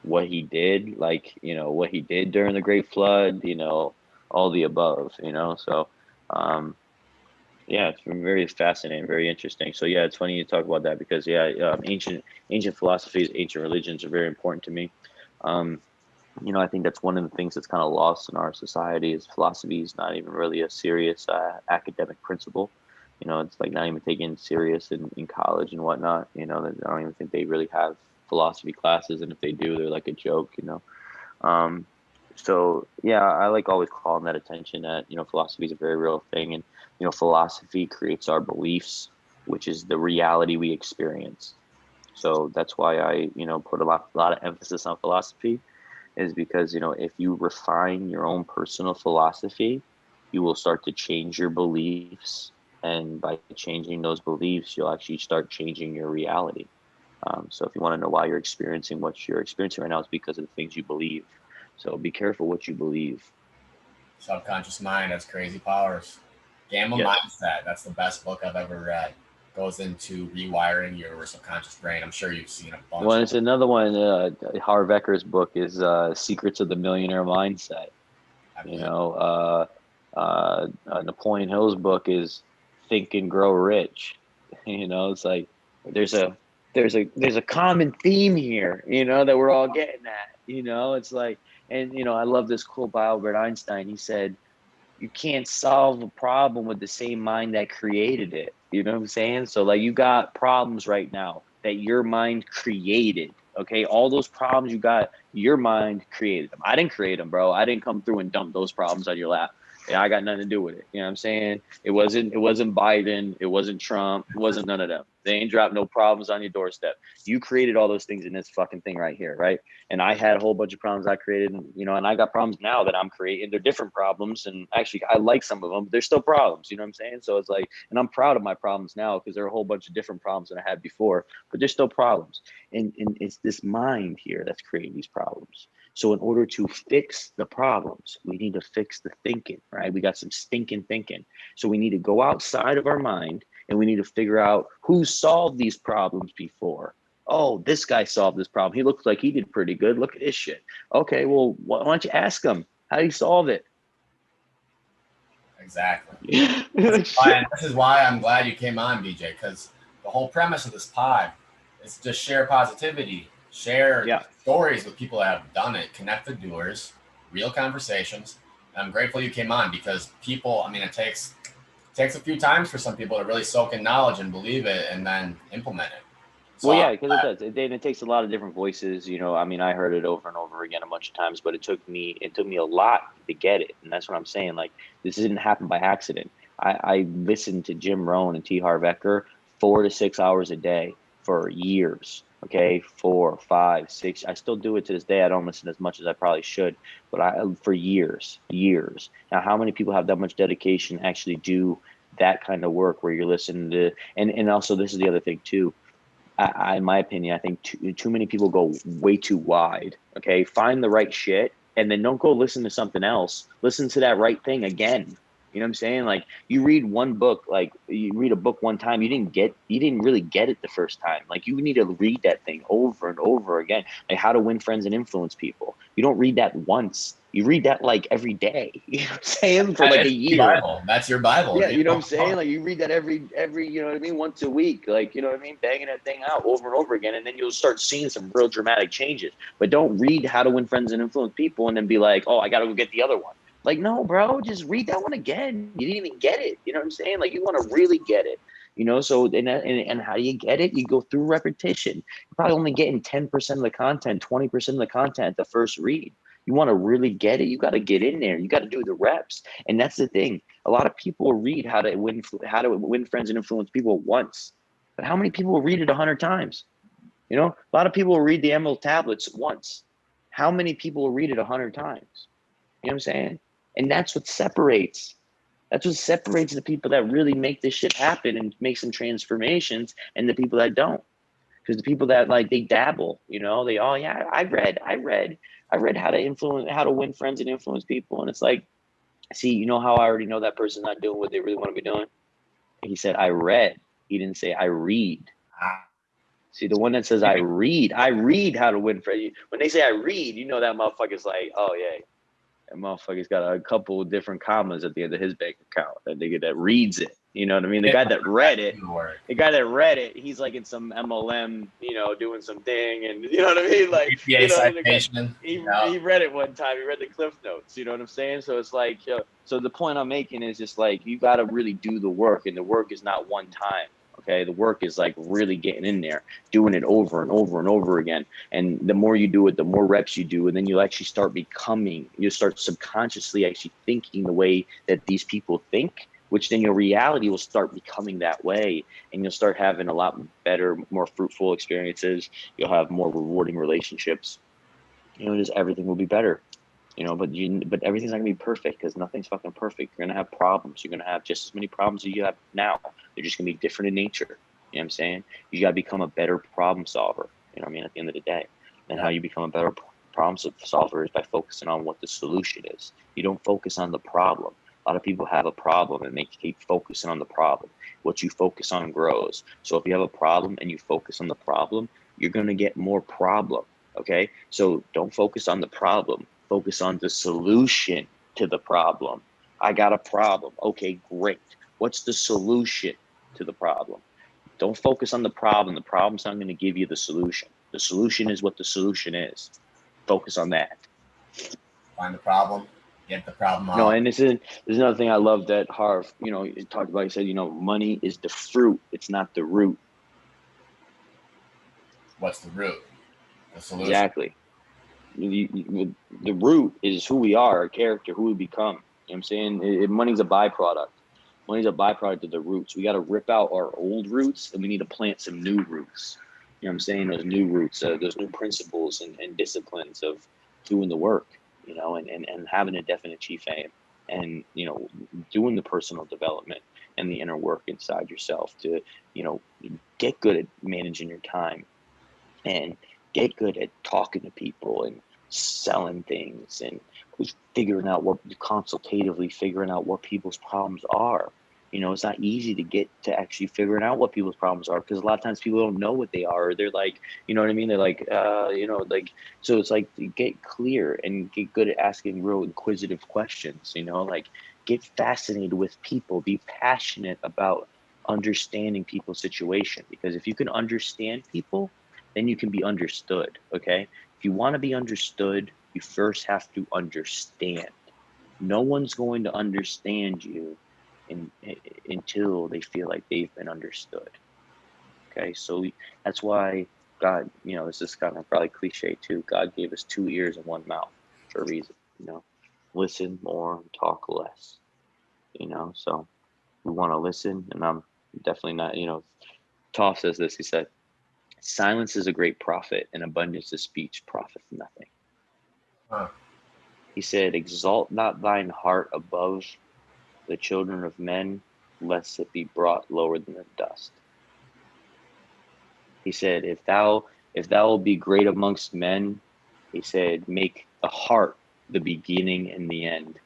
what he did, what he did during the Great Flood, all the above, So, yeah, it's been very fascinating, very interesting. So, yeah, it's funny you talk about that because, yeah, ancient philosophies, ancient religions are very important to me. I think that's one of the things that's kind of lost in our society is philosophy is not even really a serious academic principle. It's like not even taken serious in college and whatnot. I don't even think they really have philosophy classes, and if they do, they're like a joke. Um, so yeah, I like always calling that attention that philosophy is a very real thing, and philosophy creates our beliefs, which is the reality we experience. So that's why I put a lot of emphasis on philosophy is because if you refine your own personal philosophy, you will start to change your beliefs, and by changing those beliefs you'll actually start changing your reality. So if you want to know why you're experiencing what you're experiencing right now, it's because of the things you believe. So be careful what you believe. Subconscious mind has crazy powers. Gamma Yes. Mindset. That's the best book I've ever read. Goes into rewiring your subconscious brain. I'm sure you've seen a bunch Well, of it's another one. Harv Ecker's book is Secrets of the Millionaire Mindset. I You believe. know, Napoleon Hill's book is Think and Grow Rich. It's like there's a there's a common theme here. That we're all getting at. It's like, and I love this quote by Albert Einstein. He said, "You can't solve a problem with the same mind that created it." You know what I'm saying? So like you got problems right now that your mind created. Okay, all those problems you got, your mind created them. I didn't create them, bro. I didn't come through and dump those problems on your lap. Yeah, I got nothing to do with it. You know what I'm saying? It wasn't Biden, it wasn't Trump, it wasn't none of them. They ain't dropped no problems on your doorstep. You created all those things in this fucking thing right here, right? And I had a whole bunch of problems I created, and I got problems now that I'm creating. They're different problems, and actually I like some of them, but they're still problems. You know what I'm saying? So it's like, and I'm proud of my problems now because there are a whole bunch of different problems that I had before, but they're still problems. And it's this mind here that's creating these problems. So in order to fix the problems, we need to fix the thinking, right? We got some stinking thinking. So we need to go outside of our mind and we need to figure out who solved these problems before. Oh, this guy solved this problem. He looks like he did pretty good. Look at his shit. Okay, well, why don't you ask him how he solve it? Exactly. Shit. This is why I'm glad you came on, BJ, because the whole premise of this pod is to share positivity, share Yeah. stories with people that have done it, connect the doers, real conversations. And I'm grateful you came on because people, I mean, it takes a few times for some people to really soak in knowledge and believe it and then implement it. So Well, I'm yeah, because it does. It takes a lot of different voices. I mean, I heard it over and over again a bunch of times, but it took me a lot to get it, and that's what I'm saying. Like, this didn't happen by accident. I listened to Jim Rohn and T. Harv Eker 4 to 6 hours a day for years. Okay, 4, 5, 6. I still do it to this day. I don't listen as much as I probably should, but I for years, years. Now, how many people have that much dedication to actually do that kind of work where you're listening to, and also this is the other thing too. In my opinion, I think too many people go way too wide. Okay, find the right shit, and then don't go listen to something else. Listen to that right thing again. You know what I'm saying? Like you read one book, like you read a book one time, you didn't really get it the first time. Like you need to read that thing over and over again. Like How to Win Friends and Influence People. You don't read that once. You read that like every day. You know what I'm saying? For like a it's the year. Bible. That's your Bible. Yeah, you know what I'm saying? Like you read that every, you know what I mean, once a week, like, you know what I mean, banging that thing out over and over again, and then you'll start seeing some real dramatic changes. But don't read How to Win Friends and Influence People and then be like, oh, I got to go get the other one. Like, no, bro, just read that one again. You didn't even get it. You know what I'm saying? Like, you want to really get it. So and how do you get it? You go through repetition. You're probably only getting 10% of the content, 20% of the content at the first read. You want to really get it, you got to get in there. You got to do the reps. And that's the thing. A lot of people read How to Win Friends and Influence People once, but how many people read it 100 times? You know, a lot of people will read the Emerald Tablets once. How many people will read it 100 times? You know what I'm saying? And that's what separates. That's what separates the people that really make this shit happen and make some transformations and the people that don't. Because the people that like they dabble, you know, they all yeah, I read how to win friends and influence people. And it's like, see, you know how I already know that person's not doing what they really want to be doing? He said, I read. He didn't say I read. Ah, See, the one that says I read how to win friends. When they say I read, you know that motherfucker's like, oh yeah, that motherfucker's got a couple of different commas at the end of his bank account. That nigga that reads it. You know what I mean? The guy that read it, he's like in some MLM, you know, doing some thing, and you know what I mean? Like, GPA you know, the guy, citation. Yeah. he read it one time. He read the Cliff Notes. You know what I'm saying? So it's like, so the point I'm making is just like you got to really do the work, and the work is not one time. Okay, the work is like really getting in there, doing it over and over and over again. And the more you do it, the more reps you do, and then you actually start becoming, you start subconsciously actually thinking the way that these people think, which then your reality will start becoming that way, and you'll start having a lot better, more fruitful experiences. You'll have more rewarding relationships. You know, just everything will be better. You know, but everything's not gonna be perfect because nothing's fucking perfect. You're gonna have problems. You're gonna have just as many problems as you have now. They're just gonna be different in nature. You know what I'm saying? You gotta become a better problem solver. You know what I mean? At the end of the day, and how you become a better problem solver is by focusing on what the solution is. You don't focus on the problem. A lot of people have a problem and they keep focusing on the problem. What you focus on grows. So if you have a problem and you focus on the problem, you're gonna get more problem. Okay, so don't focus on the problem. Focus on the solution to the problem. I got a problem. Okay, great. What's the solution to the problem? Don't focus on the problem. The problem's not going to give you the solution. The solution is what the solution is. Focus on that. Find the problem, get the problem No, out. and this is there's another thing I love that Harv, you know, talked about. He said, you know, money is the fruit, it's not the root. What's the root? The solution. Exactly. The root is who we are, our character, who we become. You know what I'm saying? Money's a byproduct. Money's a byproduct of the roots. We got to rip out our old roots and we need to plant some new roots. You know what I'm saying? Those new roots, those new principles and disciplines of doing the work, you know, and having a definite chief aim and, you know, doing the personal development and the inner work inside yourself to, you know, get good at managing your time and get good at talking to people and selling things and figuring out what consultatively figuring out what people's problems are. You know, it's not easy to get to actually figuring out what people's problems are because a lot of times people don't know what they are. Or they're like, you know what I mean? They're like, you know, like, so it's like get clear and get good at asking real inquisitive questions, you know, like get fascinated with people, be passionate about understanding people's situation. Because if you can understand people, then you can be understood. Okay. If you want to be understood, you first have to understand. No one's going to understand you until they feel like they've been understood. Okay. So that's why God, you know, this is kind of probably cliche too. God gave us two ears and one mouth for a reason, you know, listen more, talk less, you know, so we want to listen. And I'm definitely not, you know, Toff says this, he said, silence is a great prophet, and abundance of speech profit nothing. Huh. He said, exalt not thine heart above the children of men, lest it be brought lower than the dust. He said, if thou will be great amongst men, he said, make the heart the beginning and the end.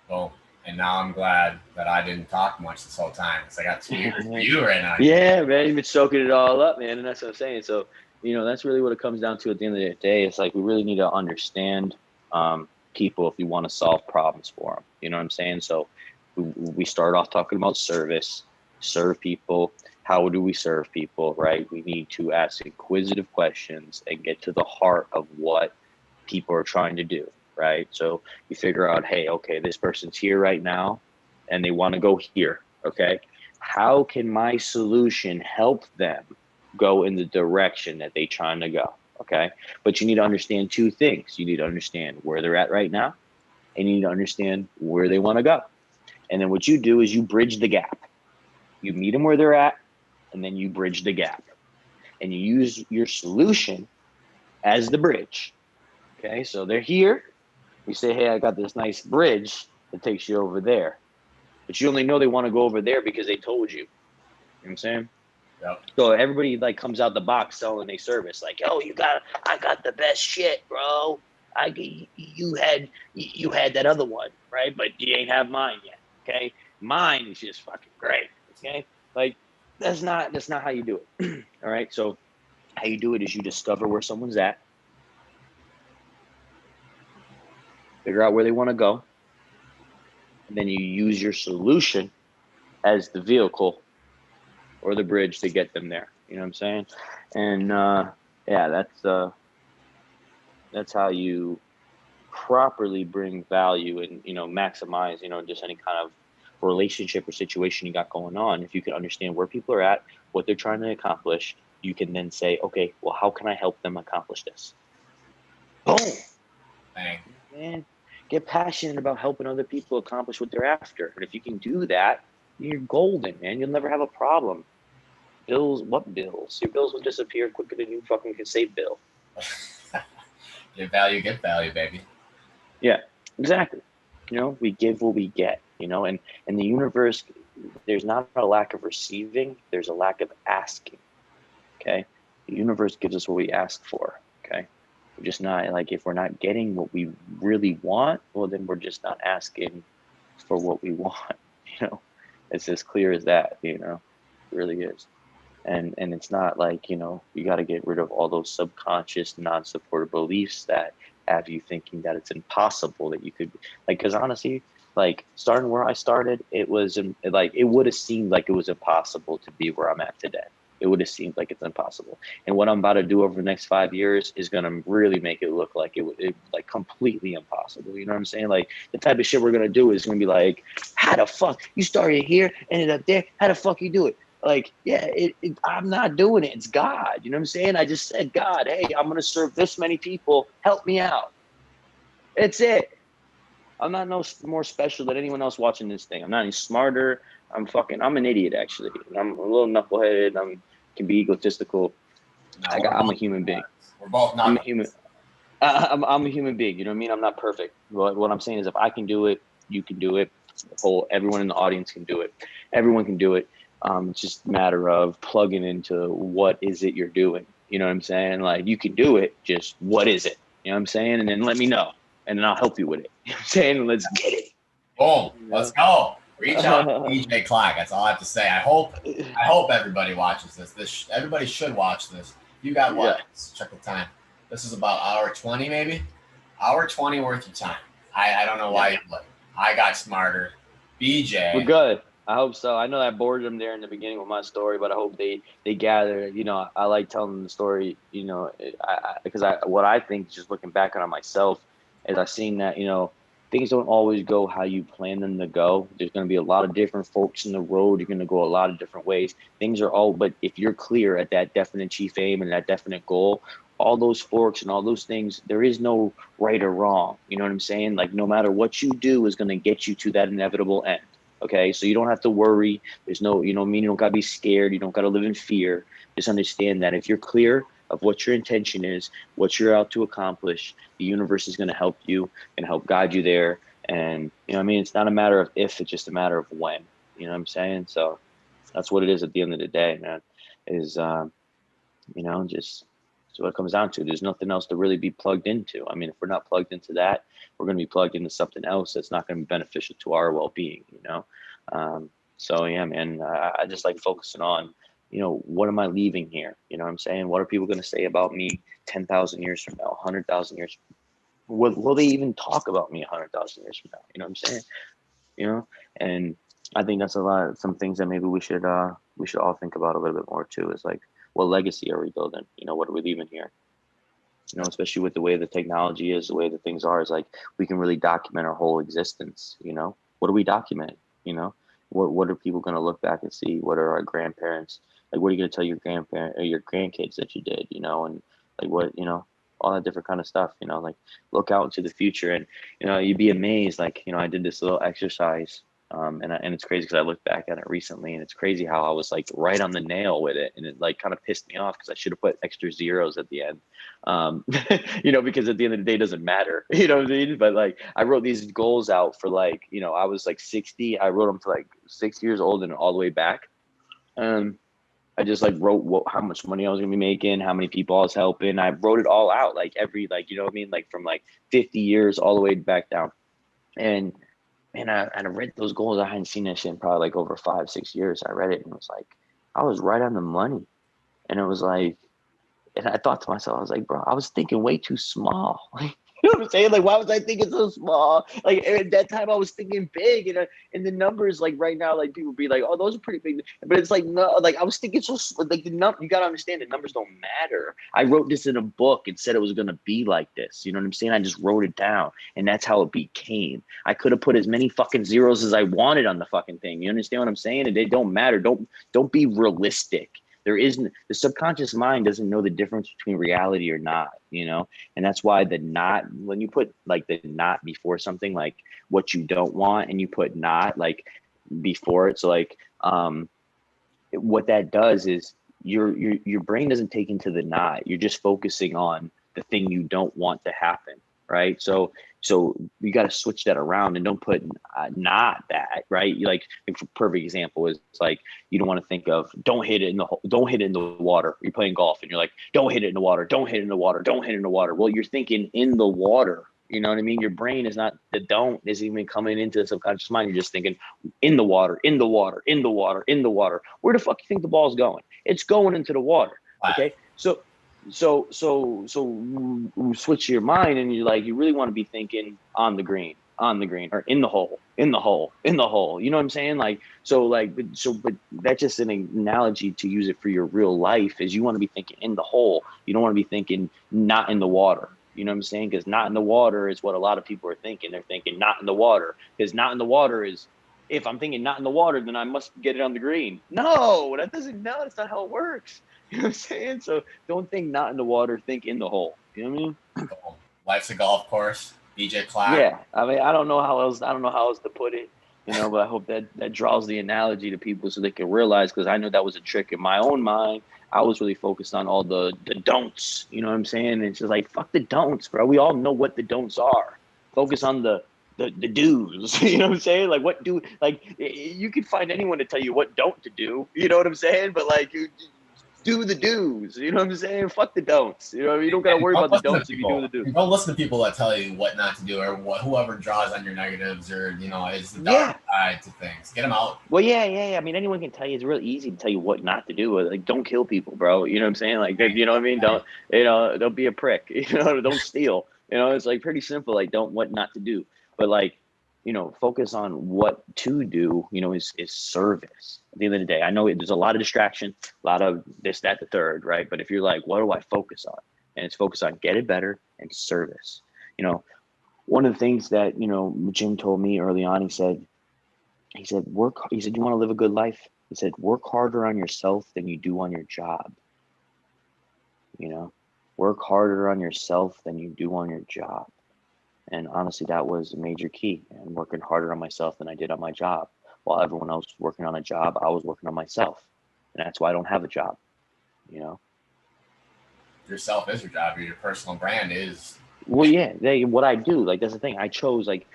Well, and now I'm glad that I didn't talk much this whole time because I got 2 years for you right now. Yeah, man, you've been soaking it all up, man, and that's what I'm saying. So, you know, that's really what it comes down to at the end of the day. It's like we really need to understand people if we want to solve problems for them. You know what I'm saying? So, we start off talking about service, serve people. How do we serve people, right? We need to ask inquisitive questions and get to the heart of what people are trying to do, right? So you figure out, hey, okay, this person's here right now and they want to go here, okay? How can my solution help them go in the direction that they're trying to go, okay? But you need to understand two things. You need to understand where they're at right now, and you need to understand where they want to go. And then what you do is you bridge the gap. You meet them where they're at, and then you bridge the gap. and you use your solution as the bridge. Okay, so they're here. You say, hey, I got this nice bridge that takes you over there. But you only know they want to go over there because they told you. You know what I'm saying? Yep. So everybody like comes out the box selling their service, like, "Yo, I got the best shit, bro. You had that other one, right? But you ain't have mine yet. Okay, mine is just fucking great. Okay, like that's not how you do it. All right, so how you do it is you discover where someone's at, figure out where they want to go, and then you use your solution as the vehicle or the bridge to get them there. You know what I'm saying? And yeah, that's how you properly bring value and maximize just any kind of relationship or situation you got going on. If you can understand where people are at, what they're trying to accomplish, you can then say, okay, well, how can I help them accomplish this? Boom. Bang. Man, get passionate about helping other people accomplish what they're after, and if you can do that, you're golden, man. You'll never have a problem. Bills? What bills? Your bills will disappear quicker than you fucking can save bill. Get value, baby. Yeah, exactly. We give what we get, and the universe, there's not a lack of receiving, there's a lack of asking. Okay. The universe gives us what we ask for. Okay. We're just not like, if we're not getting what we really want, well, then we're just not asking for what we want. It's as clear as that, it really is. And it's not like, you got to get rid of all those subconscious non-supportive beliefs that have you thinking that it's impossible that you could, like, because honestly, like, starting where I started, it was like, it would have seemed like it was impossible to be where I'm at today. It would have seemed like it's impossible. And what I'm about to do over the next 5 years is going to really make it look like it like completely impossible. You know what I'm saying? Like, the type of shit we're going to do is going to be like, how the fuck you started here, ended up there? How the fuck you do it? Like, yeah, I'm not doing it. It's God. You know what I'm saying? I just said, God, hey, I'm going to serve this many people. Help me out. It's it. I'm not no more special than anyone else watching this thing. I'm not any smarter. I'm an idiot, actually. I'm a little knuckleheaded. Can be egotistical. No, I'm a human being. we're both not. I'm a human. I'm a human being. You know what I mean? I'm not perfect. What I'm saying is, if I can do it, you can do it. Everyone in the audience can do it. Everyone can do it. It's just a matter of plugging into what is it you're doing. You know what I'm saying? Like, you can do it. Just what is it? You know what I'm saying? And then let me know, and then I'll help you with it. You know what I'm saying? Let's get it. Boom. Let's go. Reach out to DJ Klock. That's all I have to say. I hope everybody watches this. Everybody should watch this. You got what? Yeah. Let's check the time. This is about hour 20, maybe. Hour 20 worth of time. I don't know why. I got smarter. BJ. We're good. I hope so. I know I bored them there in the beginning with my story, but I hope they gather. I like telling them the story. Because what I think, just looking back on it myself, is I've seen that things don't always go how you plan them to go. There's going to be a lot of different forks in the road. You're going to go a lot of different ways. But if you're clear at that definite chief aim and that definite goal, all those forks and all those things, there is no right or wrong. You know what I'm saying? Like, no matter what you do is going to get you to that inevitable end. Okay, so you don't have to worry. There's no, you don't got to be scared. You don't got to live in fear. Just understand that if you're clear of what your intention is, what you're out to accomplish, the universe is going to help you and help guide you there. And, it's not a matter of if, it's just a matter of when. You know what I'm saying? So that's what it is at the end of the day, man, is, just so what it comes down to. There's nothing else to really be plugged into. I mean, if we're not plugged into that, we're going to be plugged into something else that's not going to be beneficial to our well-being, So yeah, man, I just like focusing on, what am I leaving here? You know what I'm saying? What are people going to say about me 10,000 years from now, 100,000 years? Will they even talk about me 100,000 years from now? You know what I'm saying? And I think that's some things that maybe we should all think about a little bit more too, is like, what legacy are we building? What are we leaving here? Especially with the way the technology is, the way the things are, is like, we can really document our whole existence. What do we document? What are people going to look back and see? What are our grandparents? Like, what are you going to tell your grandparent or your grandkids that you did, and like what, all that different kind of stuff, like, look out into the future, and, you'd be amazed. Like, I did this little exercise And it's crazy because I looked back at it recently, and it's crazy how I was like right on the nail with it, and it like kind of pissed me off because I should have put extra zeros at the end, because at the end of the day it doesn't matter, you know what I mean? But like I wrote these goals out for like, I was like 60, I wrote them to like 6 years old and all the way back. Um, I just like wrote how much money I was gonna be making, how many people I was helping. I wrote it all out, like every like, you know what I mean, like from like 50 years all the way back down. And man, I read those goals. I hadn't seen that shit in probably like over 5, 6 years. I read it and it was like, I was right on the money. And it was like, and I thought to myself, I was like, bro, I was thinking way too small. Like, you know what I'm saying? Like, why was I thinking so small? Like at that time, I was thinking big, and the numbers, like right now, like people be like, oh, those are pretty big, but it's like no, like I was thinking so like the number. You gotta understand, the numbers don't matter. I wrote this in a book and said it was gonna be like this. You know what I'm saying? I just wrote it down, and that's how it became. I could have put as many fucking zeros as I wanted on the fucking thing. You understand what I'm saying? And they don't matter. Don't be realistic. There isn't, the subconscious mind doesn't know the difference between reality or not, and that's why the not, when you put like the not before something, like what you don't want, and you put not like before it, so like what that does is your brain doesn't take into the not, you're just focusing on the thing you don't want to happen, right? So you got to switch that around and don't put not that, right? You like, a perfect example is like, you don't want to think of don't hit it in the don't hit it in the water. You're playing golf and you're like, don't hit it in the water, don't hit it in the water, don't hit it in the water. Well, you're thinking in the water. You know what I mean? Your brain is not, the don't isn't even coming into the subconscious mind. You're just thinking in the water, in the water, in the water, in the water. Where the fuck you think the ball's going? It's going into the water. Okay. So you switch your mind and you're like, you really want to be thinking on the green, or in the hole, in the hole, in the hole. You know what I'm saying? Like, but that's just an analogy to use it for your real life, is you want to be thinking in the hole. You don't want to be thinking not in the water. You know what I'm saying? Because not in the water is what a lot of people are thinking. They're thinking not in the water, because not in the water is, if I'm thinking not in the water, then I must get it on the green. No, that's not how it works. You know what I'm saying? So don't think not in the water, think in the hole. You know what I mean? Cool. Life's a golf course. BJ Klock. Yeah. I mean, I don't know how else to put it, but I hope that draws the analogy to people so they can realize, because I know that was a trick in my own mind. I was really focused on all the don'ts, you know what I'm saying? And it's just like, fuck the don'ts, bro. We all know what the don'ts are. Focus on the do's, you know what I'm saying? Like, what do, like, you can find anyone to tell you what don't to do, you know what I'm saying? But like, you do the do's, you know what I'm saying? Fuck the don'ts. You don't got to And worry don't about the listen to don'ts if you do the people. do. And don't listen to people that tell you what not to do, or whoever draws on your negatives, or is the dark Yeah. side to things. Get them out. Well, yeah. I mean, anyone can tell you. It's really easy to tell you what not to do. Like, don't kill people, bro. You know what I'm saying? Like, you know what I mean? Right. Don't be a prick. Don't steal. It's like pretty simple. Like, don't what not to do. But like, focus on what to do. Is service. At the end of the day, I know there's a lot of distraction, a lot of this, that, the third, right? But if you're like, what do I focus on? And it's focus on get it better and service. You know, One of the things that Jim told me early on, he said, he said, you want to live a good life? He said, work harder on yourself than you do on your job. You know, work harder on yourself than you do on your job. And honestly, that was a major key. And working harder on myself than I did on my job. While everyone else was working on a job, I was working on myself. And that's why I don't have a job, you know? Yourself is your job. Your personal brand is. Well, yeah, what I do, like, that's the thing. I chose like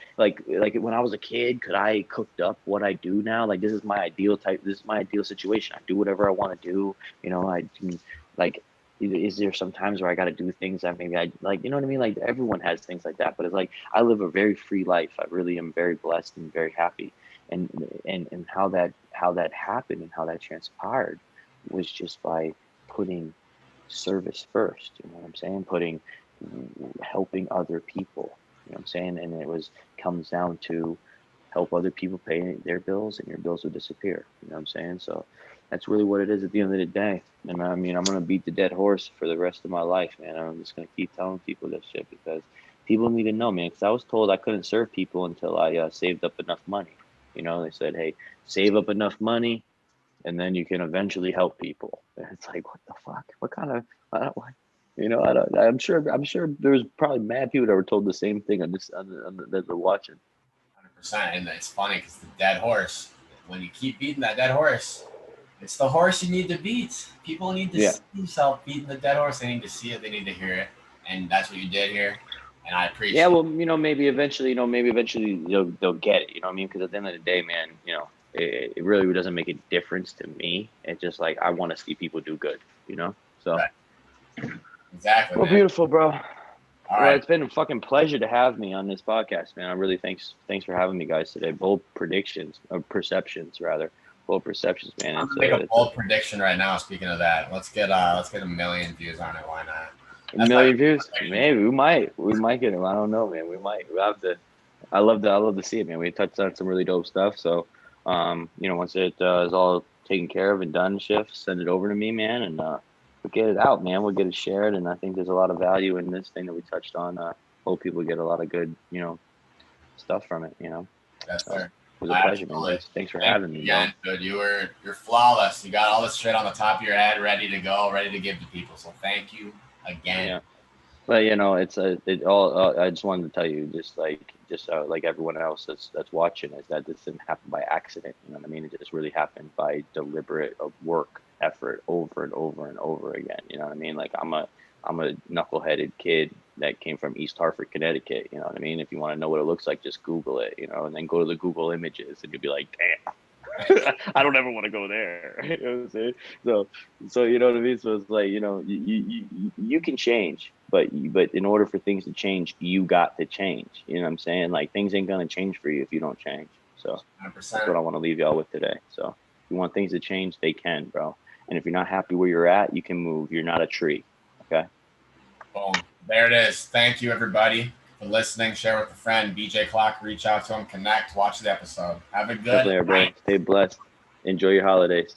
when I was a kid, could I cooked up what I do now? Like, this is my ideal type. This is my ideal situation. I do whatever I want to do. I can, like, is there some times where I got to do things that maybe I like, you know what I mean? Like, everyone has things like that, but it's like, I live a very free life. I really am very blessed and very happy. And, and how that happened and how that transpired was just by putting service first. You know what I'm saying? Helping other people, you know what I'm saying? And comes down to help other people pay their bills and your bills will disappear. You know what I'm saying? So that's really what it is at the end of the day. And I mean, I'm going to beat the dead horse for the rest of my life, man. I'm just going to keep telling people this shit because people need to know, man. Because I was told I couldn't serve people until I saved up enough money. They said, hey, save up enough money and then you can eventually help people. And it's like, what the fuck? What kind of, I don't, I don't, I'm sure there's probably mad people that were told the same thing on this, that they're watching. And it's funny because the dead horse, when you keep beating that dead horse, it's the horse you need to beat. People need to Yeah. see themselves beating the dead horse. They need to see it. They need to hear it. And that's what you did here. And I Yeah, appreciate well, maybe eventually, they'll get it. You know what I mean? Because at the end of the day, man, it really doesn't make a difference to me. It's just like I want to see people do good. it. So. Right. Exactly, Well, man. beautiful, bro. All Well, right. it's been a fucking pleasure to have me on this podcast, man. I really thanks for having me, guys, today. Bold predictions, or perceptions, rather. Bold perceptions, man. I'm It's gonna make a a bold prediction right now. Speaking of that, let's get a million views on it. Why not? That's my million views. prediction. Maybe we might get them. I don't know, man. We might. We have to. I love to see it, man. We touched on some really dope stuff. So, once it is all taken care of and done, shift, send it over to me, man, and we'll get it out, man. We'll get it shared, and I think there's a lot of value in this thing that we touched on. Hope people get a lot of good, stuff from it. Yes, So sir. it was a pleasure, man. Absolutely. Thanks for Thank having you me, bro. again, dude. You're flawless. You got all this shit on the top of your head, ready to go, ready to give to people. So thank you again. Yeah. But it's it all. I just wanted to tell you, just like everyone else that's watching, is that this didn't happen by accident. You know what I mean? It just really happened by deliberate work, effort, over and over and over again. You know what I mean? Like I'm a knuckleheaded kid that came from East Hartford, Connecticut. You know what I mean? If you want to know what it looks like, just Google it. And then go to the Google images, and you'll be like, damn. I don't ever want to go there. You know what I'm saying? So you know what I mean. So it's like you can change, but in order for things to change, you got to change. You know what I'm saying? Like things ain't gonna change for you if you don't change. So that's 100%. what I want to leave y'all with today. So if you want things to change, they can, bro. And if you're not happy where you're at, you can move. You're not a tree. Okay. Boom. There it is. Thank you, everybody, for listening. Share with a friend. BJ Klock. Reach out to him. Connect. Watch the episode. Have a good Definitely, bro. night. Stay blessed. Enjoy your holidays.